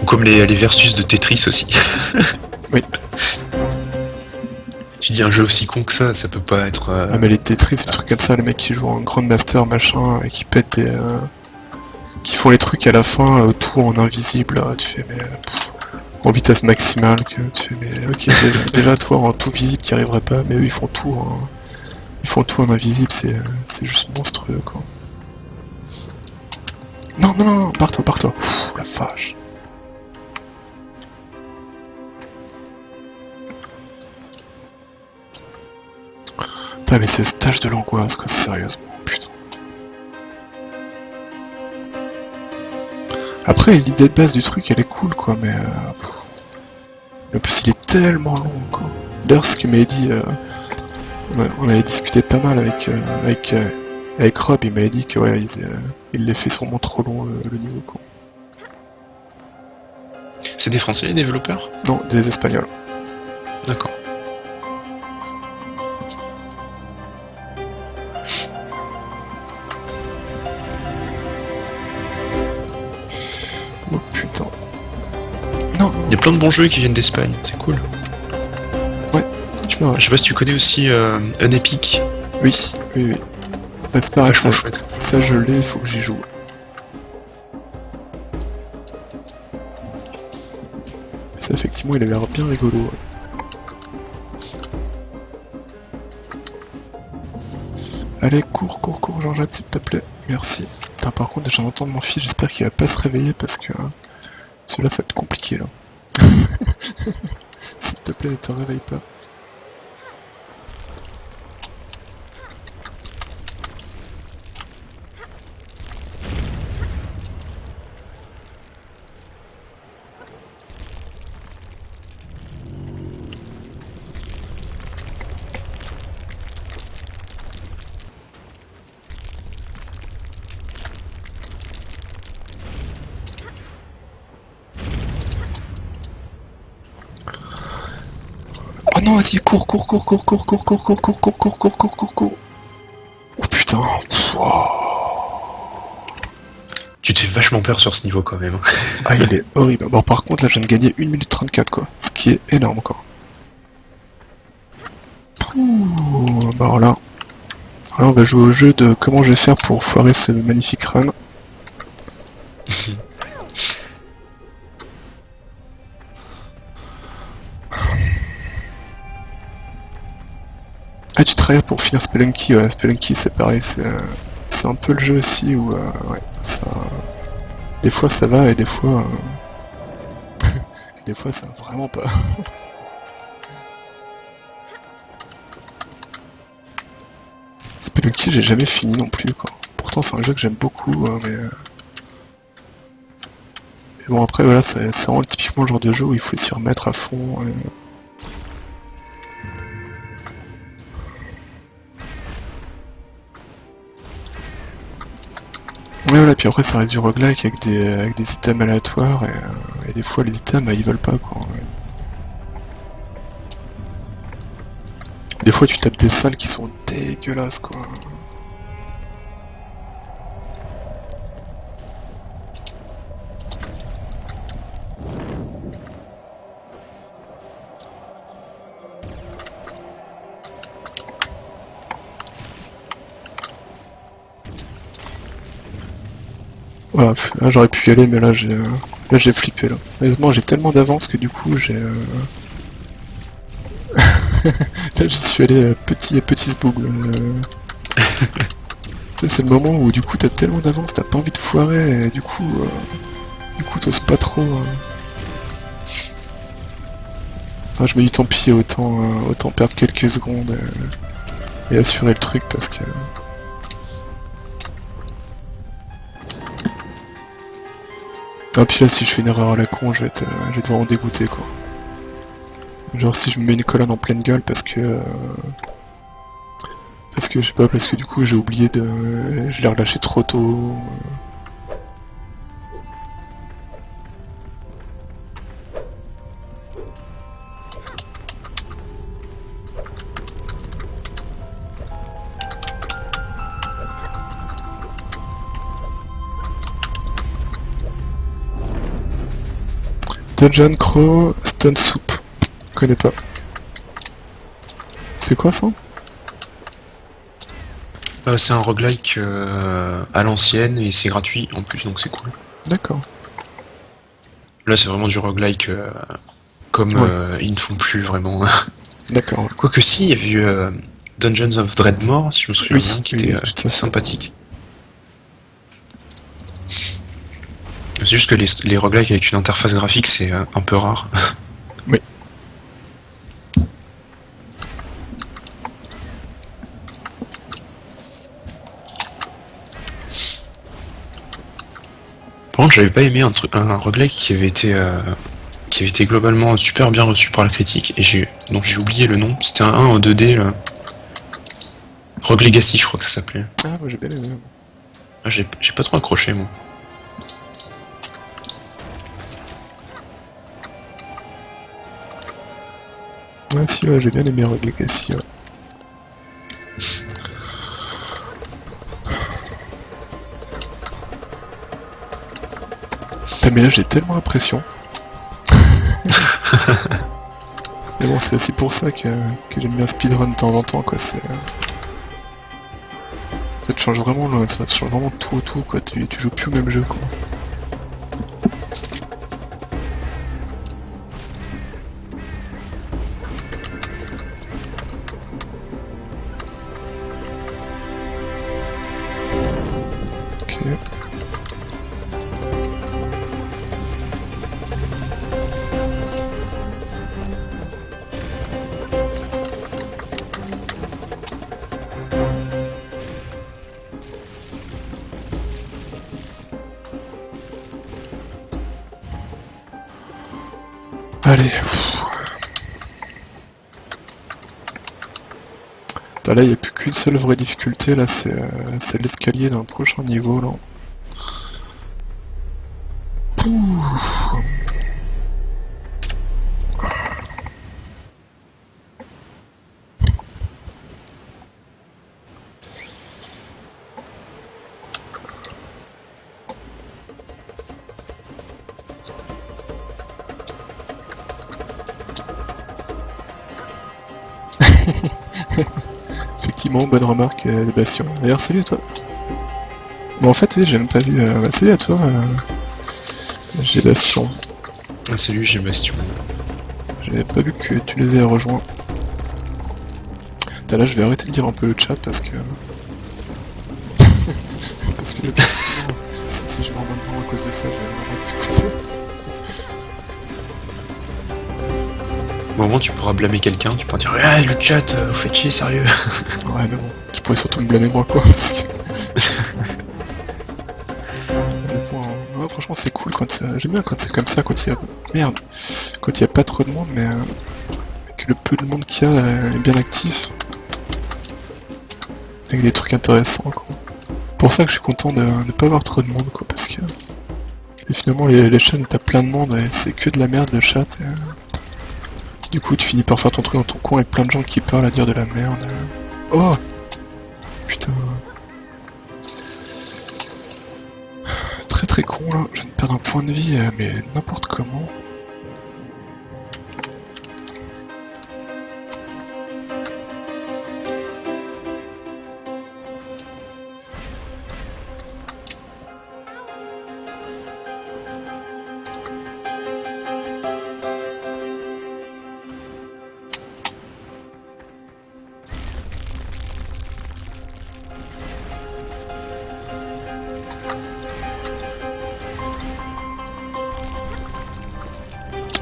Ou comme les versus de Tetris aussi. Oui. Tu dis un jeu aussi con que ça peut pas être... Ah, mais les Tetris, les trucs comme ça, les mecs qui jouent en Grandmaster, machin, et qui pètent des... qui font les trucs à la fin, tout en invisible, là, tu fais, mais... en vitesse maximale, que tu fais, mais... Ok, déjà, toi, en tout visible, t'y arriverais pas, mais eux, ils font tout en invisible, c'est juste monstrueux, quoi. Non, non, non, pars-toi, pars-toi. Pfff, la vache. Putain, mais c'est ce stage de l'angoisse, quoi, sérieusement, putain. Après, l'idée de base du truc, elle est cool, quoi, mais... En plus, il est tellement long, quoi. D'ailleurs, ce que m'a dit... on avait discuté pas mal avec Rob, il m'avait dit que, ouais, il l'a fait sûrement trop long, le niveau, quoi. C'est des Français, les développeurs? Non, des Espagnols. D'accord. Oh putain. Non. Il y a plein de bons jeux qui viennent d'Espagne, c'est cool. Ouais, c'est vrai. Je sais pas si tu connais aussi Unepic. Oui, oui, oui. Bah, c'est pareil, Vachement ça, chouette. ça je l'ai, il faut que j'y joue. Ça, effectivement, il a l'air bien rigolo. Ouais. Allez, cours, cours, cours, Jean-Jacques, s'il te plaît. Merci. Putain, par contre, j'en entends mon fils, j'espère qu'il va pas se réveiller parce que celui-là, ça va être compliqué là. S'il te plaît, ne te réveille pas. Oh non, vas-y, cours, cours, cours, cours, cours, cours, cours, cours, cours, cours, cours, cours, cours, cours, cours. Oh putain. Tu te fais vachement peur sur ce niveau quand même. Ah, il est horrible. Bon, par contre, là, je viens de gagner 1 minute 34, quoi. Ce qui est énorme, quoi. Ouh, bah alors là, on va jouer au jeu de comment je vais faire pour foirer ce magnifique run. Ah, tu travailles pour finir Spelunky, ouais, Spelunky c'est pareil, c'est un peu le jeu aussi où, ouais, ça... Des fois ça va et des fois... et des fois ça va vraiment pas. Spelunky j'ai jamais fini non plus, quoi. Pourtant c'est un jeu que j'aime beaucoup, mais bon après voilà, c'est vraiment typiquement le genre de jeu où il faut s'y remettre à fond. Ouais, voilà, puis après ça reste du roguelike avec des items aléatoires et des fois les items ils veulent pas, quoi. Des fois tu tapes des salles qui sont dégueulasses, quoi. Voilà, là j'aurais pu y aller, mais là j'ai flippé là. Honnêtement, j'ai tellement d'avance que du coup j'ai là j'y suis allé petit sboug. C'est le moment où du coup t'as tellement d'avance, t'as pas envie de foirer et du coup t'oses pas trop. Ah, je me dis tant pis, autant perdre quelques secondes et assurer le truc parce que. Ah, puis là, si je fais une erreur à la con, je vais devoir en dégoûter, quoi. Genre si je me mets une colonne en pleine gueule parce que je sais pas, parce que du coup j'ai oublié de... Je l'ai relâché trop tôt. Dungeon Crow Stone Soup. Je connais pas. C'est quoi ça? C'est un roguelike à l'ancienne et c'est gratuit en plus, donc c'est cool. D'accord. Là c'est vraiment du roguelike comme Ouais. ils ne font plus vraiment. D'accord. Quoique si, il y avait eu Dungeons of Dreadmore, si je me souviens Oui, bien, qui oui, était oui, tout à fait. sympathique. C'est juste que les roguelikes avec une interface graphique, c'est un peu rare. Oui. Par contre, j'avais pas aimé un roguelike qui avait été globalement super bien reçu par la critique, et dont j'ai oublié le nom. C'était un 1 en 2D, là. Rogue Legacy, je crois que ça s'appelait. Ah, moi j'ai bien aimé. Ah, j'ai pas trop accroché, moi. Ah si, ouais, j'ai bien aimé Rogue Legacy, ouais. Ah, mais là j'ai tellement l'impression. Mais bon, c'est aussi pour ça que j'aime bien speedrun de temps en temps, quoi. Ça te change vraiment, ça te change vraiment tout au tout, quoi. Tu joues plus au même jeu, quoi. Ok. Allez. Là, il n'y a plus qu'une seule vraie difficulté, là, c'est l'escalier d'un prochain niveau, là. Effectivement, bonne remarque de Bastien. D'ailleurs, salut à toi. Bon, en fait, oui, j'ai même pas vu. Salut à toi, j'ai Bastien. Ah, salut, j'ai Bastion. J'avais pas vu que tu les as rejoints. Là, je vais arrêter de lire un peu le chat parce que. parce que si je m'en maintenant à cause de ça, je vais vraiment t'écouter. Au moment où tu pourras blâmer quelqu'un, tu pourras dire ah, le chat, vous faites chier, sérieux. Ouais, mais bon, je pourrais surtout me blâmer moi, quoi. Parce que... Honnêtement, ouais, franchement, c'est cool quand j'aime bien quand c'est comme ça, quand il y a. Merde! Quand il y a pas trop de monde, mais que le peu de monde qu'il y a est bien actif. Avec des trucs intéressants, quoi. Pour ça que je suis content de ne pas avoir trop de monde, quoi, parce que. Et finalement, les chaînes où t'as plein de monde, et c'est que de la merde, le chat. Et, du coup, tu finis par faire ton truc dans ton coin et plein de gens qui parlent à dire de la merde. Oh! Putain. Très très con là, je viens de perdre un point de vie, mais n'importe comment.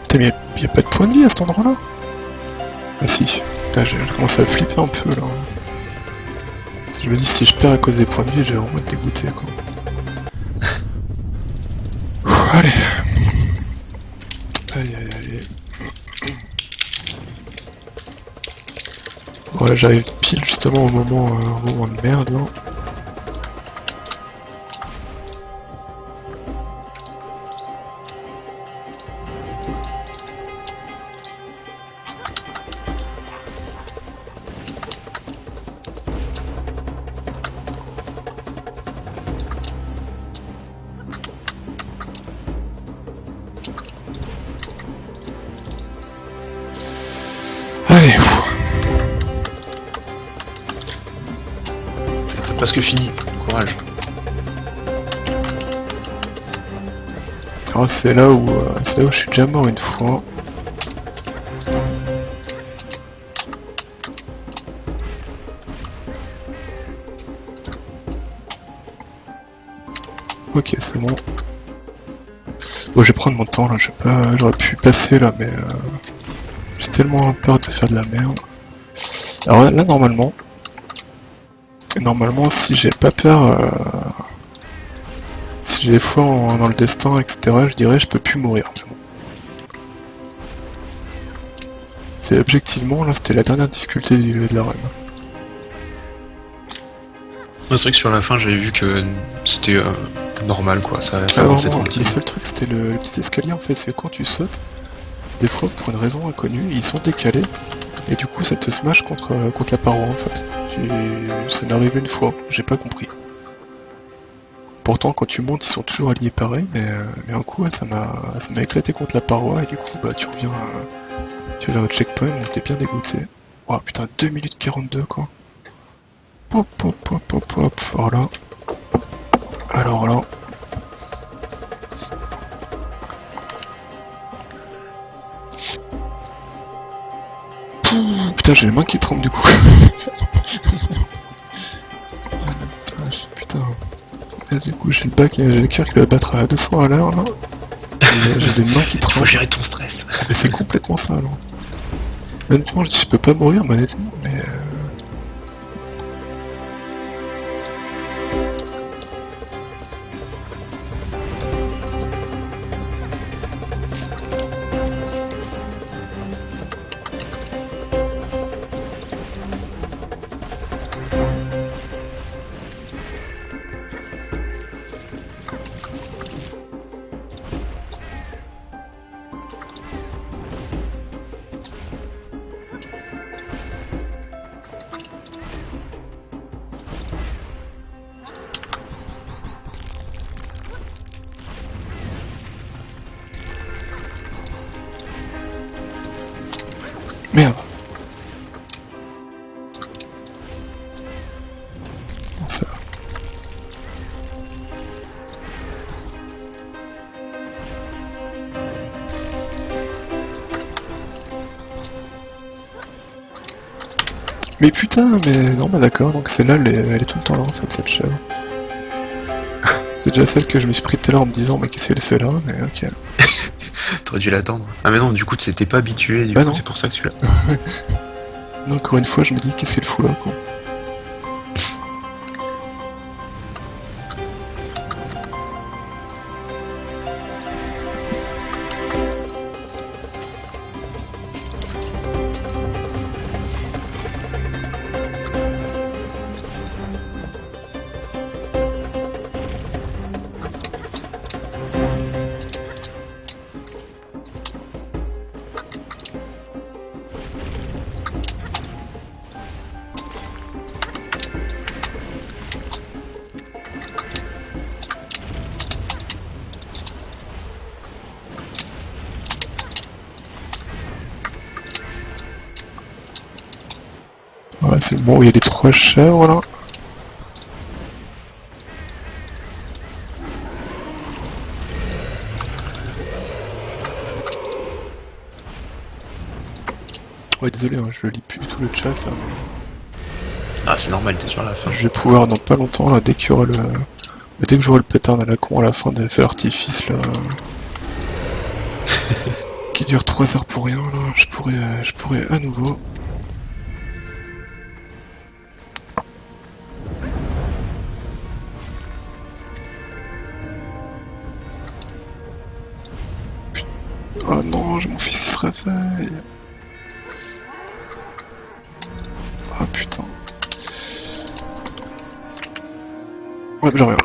Putain, mais y a pas de point de vie à cet endroit-là? Ah si. Putain, j'ai commencé à flipper un peu là. Je me dis si je perds à cause des points de vie, je vais vraiment être dégoûté, quoi. Allez. Aïe aïe aïe. Voilà, j'arrive pile justement au moment de merde là. Allez, T'as presque fini, courage. alors c'est là où je suis déjà mort une fois. Ok, c'est bon. Bon, je vais prendre mon temps là, j'aurais pu passer là, mais j'ai tellement peur de faire de la merde. Alors là, normalement, si j'ai pas peur, si j'ai foi dans le destin, etc., je dirais je peux plus mourir. Mais bon. C'est objectivement, là, c'était la dernière difficulté de la run. C'est vrai que sur la fin, j'avais vu que c'était normal, quoi. Ça Ah, avançait vraiment, tranquille. le seul truc, c'était le petit escalier en fait, c'est que quand tu sautes, des fois, pour une raison inconnue, ils sont décalés, et du coup, ça te smash contre la paroi en fait. Ça m'est arrivé une fois, j'ai pas compris. Pourtant, quand tu montes, ils sont toujours alliés pareil, mais un coup, ouais, ça m'a éclaté contre la paroi, et du coup, bah, tu reviens au checkpoint, donc t'es bien dégoûté. Oh putain, 2 minutes 42 quoi. Hop, hop, hop, hop, hop, voilà. Alors là. Putain, j'ai les mains qui tremblent du coup. Putain. Et du coup, j'ai le cœur qui va battre à 200 à l'heure là. Et j'ai les mains qui Faut tremblent. gérer ton stress. Et c'est complètement ça là. Honnêtement, je peux pas mourir, mais honnêtement, mais. Merde. Bon, ça va. Mais putain, mais non, bah d'accord, donc celle-là, elle est tout le temps là en fait, cette chèvre. C'est déjà celle que je me suis pris tout à l'heure en me disant, mais qu'est-ce qu'elle fait là, mais ok. T'aurais dû l'attendre. Ah mais non, du coup, tu t'étais pas habitué, du Bah coup, non. c'est pour ça que tu l'as. Non, encore une fois, je me dis, qu'est-ce qu'elle fout là, quoi. Voilà, c'est le moment où il y a les 3 chèvres là. Ouais, désolé, hein, je lis plus du tout le chat là, mais Ah, c'est normal, t'es sur la fin. je vais pouvoir dans pas longtemps là, dès que j'aurai le pattern à la con à la fin des feux artifices là. Qui dure 3 heures pour rien là, je pourrais à nouveau. Oh non, mon fils il se réveille. Ah putain. Ouais, mais j'arrive.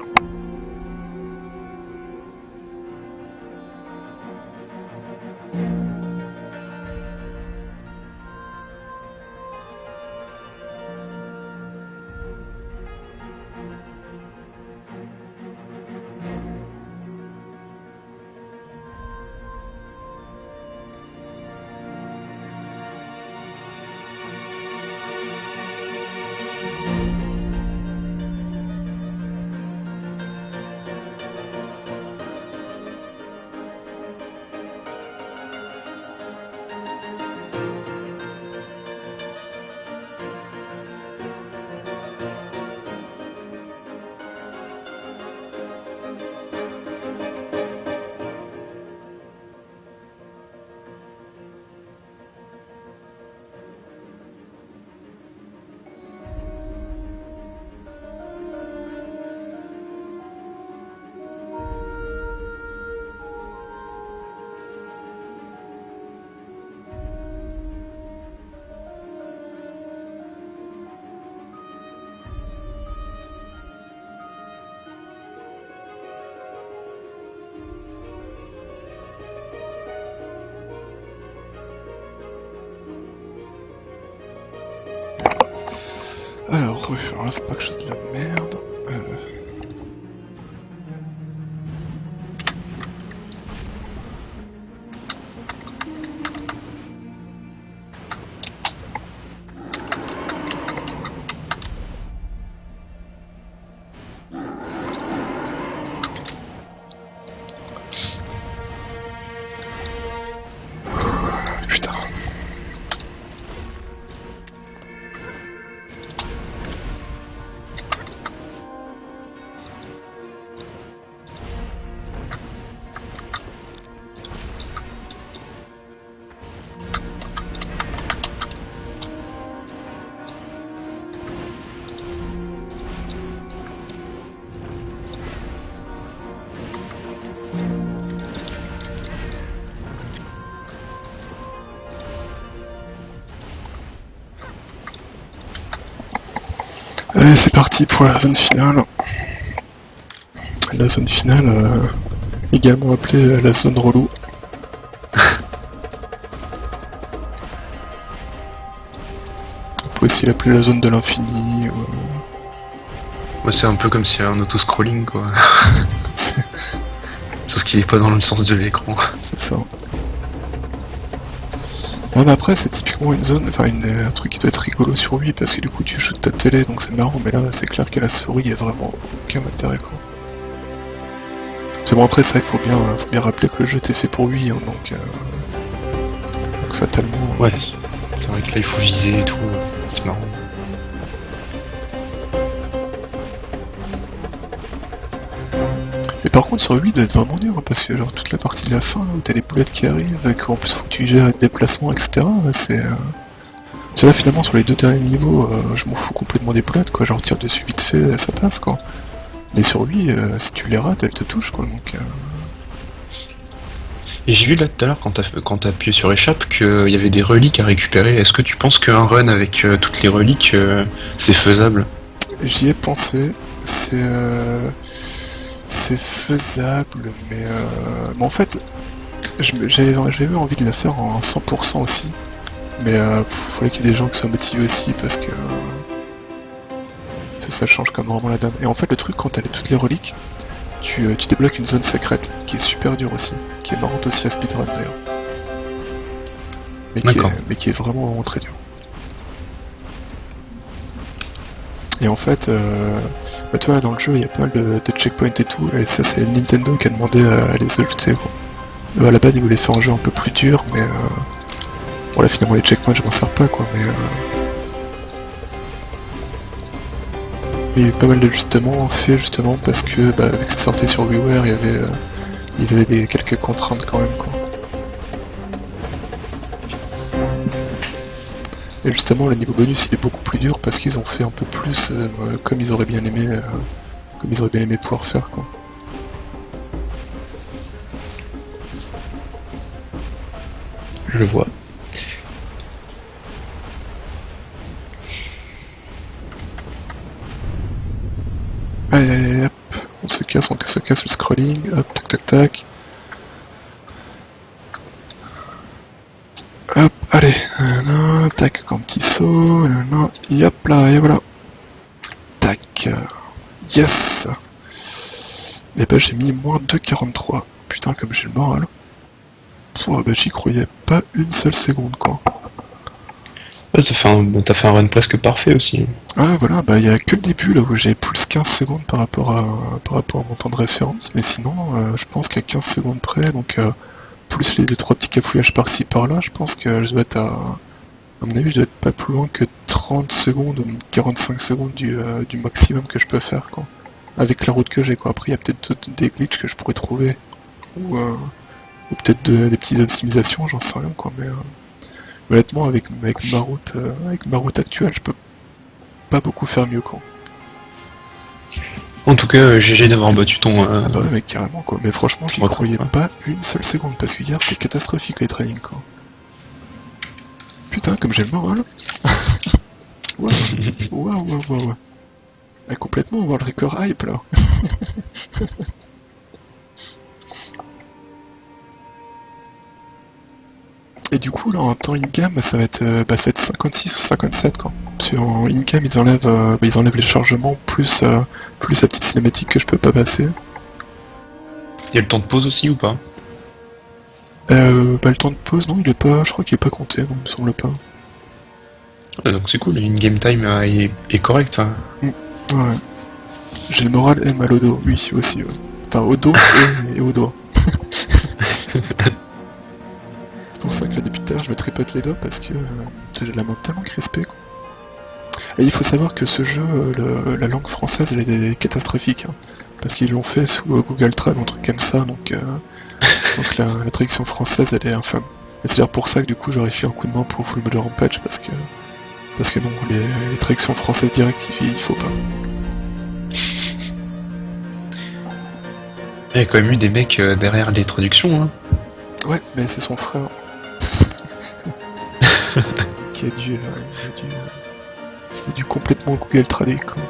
Alors là, faut pas que je fasse de la merde. Putain. Allez, c'est parti pour la zone finale. La zone finale, également appelée la zone relou. On peut aussi l'appeler la zone de l'infini. Ouais, c'est un peu comme si un auto-scrolling quoi. C'est Sauf qu'il est pas dans le sens de l'écran. c'est ça. Non mais après c'est typiquement une zone, enfin un truc qui doit être rigolo sur lui parce que du coup tu joues de ta télé donc c'est marrant, mais là c'est clair qu'à la souris il y a vraiment aucun intérêt quoi. C'est bon, après c'est vrai qu'il faut bien rappeler que le jeu était fait pour lui, hein, donc fatalement. Ouais, c'est vrai que là il faut viser et tout, c'est marrant. Mais par contre sur lui il doit être vraiment dur, hein, parce que genre toute la partie de la fin là, où t'as les boulettes qui arrivent, et qu'en plus faut que tu gères les déplacements, etc. C'est parce que là finalement sur les deux derniers niveaux, je m'en fous complètement des boulettes quoi, genre tire dessus vite fait, ça passe quoi. Mais sur lui, si tu les rates, elles te touchent quoi, donc... Et j'ai vu là tout à l'heure quand t'as appuyé sur échappe qu'il y avait des reliques à récupérer. Est-ce que tu penses qu'un run avec toutes les reliques c'est faisable? J'y ai pensé, c'est faisable, mais en fait, j'avais eu envie de la faire en 100% aussi, mais fallait qu'il y ait des gens qui soient motivés aussi, parce que ça change comme vraiment la donne. Et en fait, le truc, quand t'as toutes les reliques, tu débloques une zone secrète, qui est super dure aussi, qui est marrante aussi à speedrun d'ailleurs, mais qui est vraiment très dure. Et en fait, bah, tu vois, dans le jeu, il y a pas mal de checkpoints et tout, et ça, c'est Nintendo qui a demandé à les ajouter, quoi. À la base, ils voulaient faire un jeu un peu plus dur, mais bon, là, finalement, les checkpoints, je m'en sers pas, quoi, mais il y a eu pas mal d'ajustements faits, justement, parce que, bah, vu que c'est sorti sur WiiWare, ils avaient quelques contraintes quand même, quoi. Et justement, le niveau bonus, il est beaucoup plus dur, parce qu'ils ont fait un peu plus comme ils auraient bien aimé, pouvoir faire, quoi. Je vois. Allez, hop, on se casse le scrolling, hop, tac tac tac. Hop, allez, là, tac, comme petit saut, là, et hop là, et voilà. Tac, yes. Et bah j'ai mis moins 2,43. Putain, comme j'ai le moral. Pouah, bah j'y croyais pas une seule seconde, quoi. Ouais, t'as fait un run presque parfait aussi. Ah voilà, bah y a que le début là où j'ai plus 15 secondes par rapport à mon temps de référence, mais sinon je pense qu'à 15 secondes près, donc plus les 2-3 petits cafouillages par-ci par-là, je pense que je dois être à mon avis je dois être pas plus loin que 30 secondes ou 45 secondes du maximum que je peux faire quoi. Avec la route que j'ai quoi. Après il y a peut-être des glitches que je pourrais trouver, ou peut-être des petites optimisations, j'en sais rien quoi, mais honnêtement avec ma route actuelle je peux pas beaucoup faire mieux quoi. En tout cas, GG d'avoir battu ton... Ah bah ouais mec carrément quoi, mais franchement j'y record, croyais ouais. pas une seule seconde parce que hier c'était catastrophique les trainings quoi. Putain comme j'ai le moral. Waouh. Ah, complètement on voit le record hype là. Et du coup, là, en temps in-game, ça va être 56 ou 57, quoi. Parce qu'en in-game, ils enlèvent les chargements, plus la petite cinématique que je peux pas passer. Il y a le temps de pause aussi ou pas? Le temps de pause, non, il est pas, je crois qu'il est pas compté, non, il me semble pas. Donc c'est cool, le in-game time est correct, hein. Ouais. J'ai le moral et mal au dos, oui, aussi, ouais. Enfin, au dos et au doigt. C'est pour ça que là, depuis tout à l'heure, je me tripote les doigts parce que j'ai la main tellement crispée, quoi. Et il faut savoir que ce jeu, la langue française, elle est catastrophique, hein, parce qu'ils l'ont fait sous Google Trad, un truc comme ça, donc la traduction française, elle est infâme. Et c'est d'ailleurs pour ça que du coup, j'aurais fait un coup de main pour Full Metal Rampage, parce que non, les traductions françaises directes, il faut pas. Il y a quand même eu des mecs derrière les traductions, hein. Ouais, mais c'est son frère qui a dû complètement Google traduire, quoi.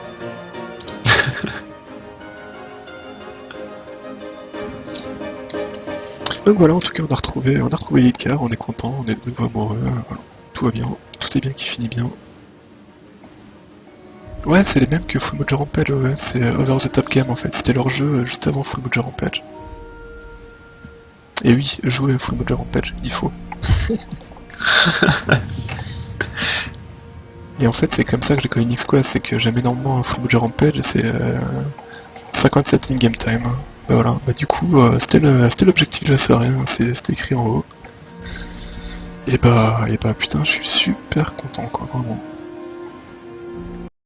Donc voilà, en tout cas, on a retrouvé Icar, on est content, on est de nouveau amoureux, voilà. Tout va bien, tout est bien qui finit bien. Ouais, c'est les mêmes que Full Metal Rampage, ouais, c'est Over the Top Game en fait, c'était leur jeu juste avant Full Metal Rampage. Et oui, jouer à Full Metal Rampage, il faut. Et en fait, c'est comme ça que j'ai connu X-Quest, c'est que j'aime énormément Full Metal Rampage et c'est 57 in-game time. Bah voilà, bah du coup, c'était l'objectif de la soirée, hein, c'était écrit en haut. Et bah putain, je suis super content quoi, vraiment.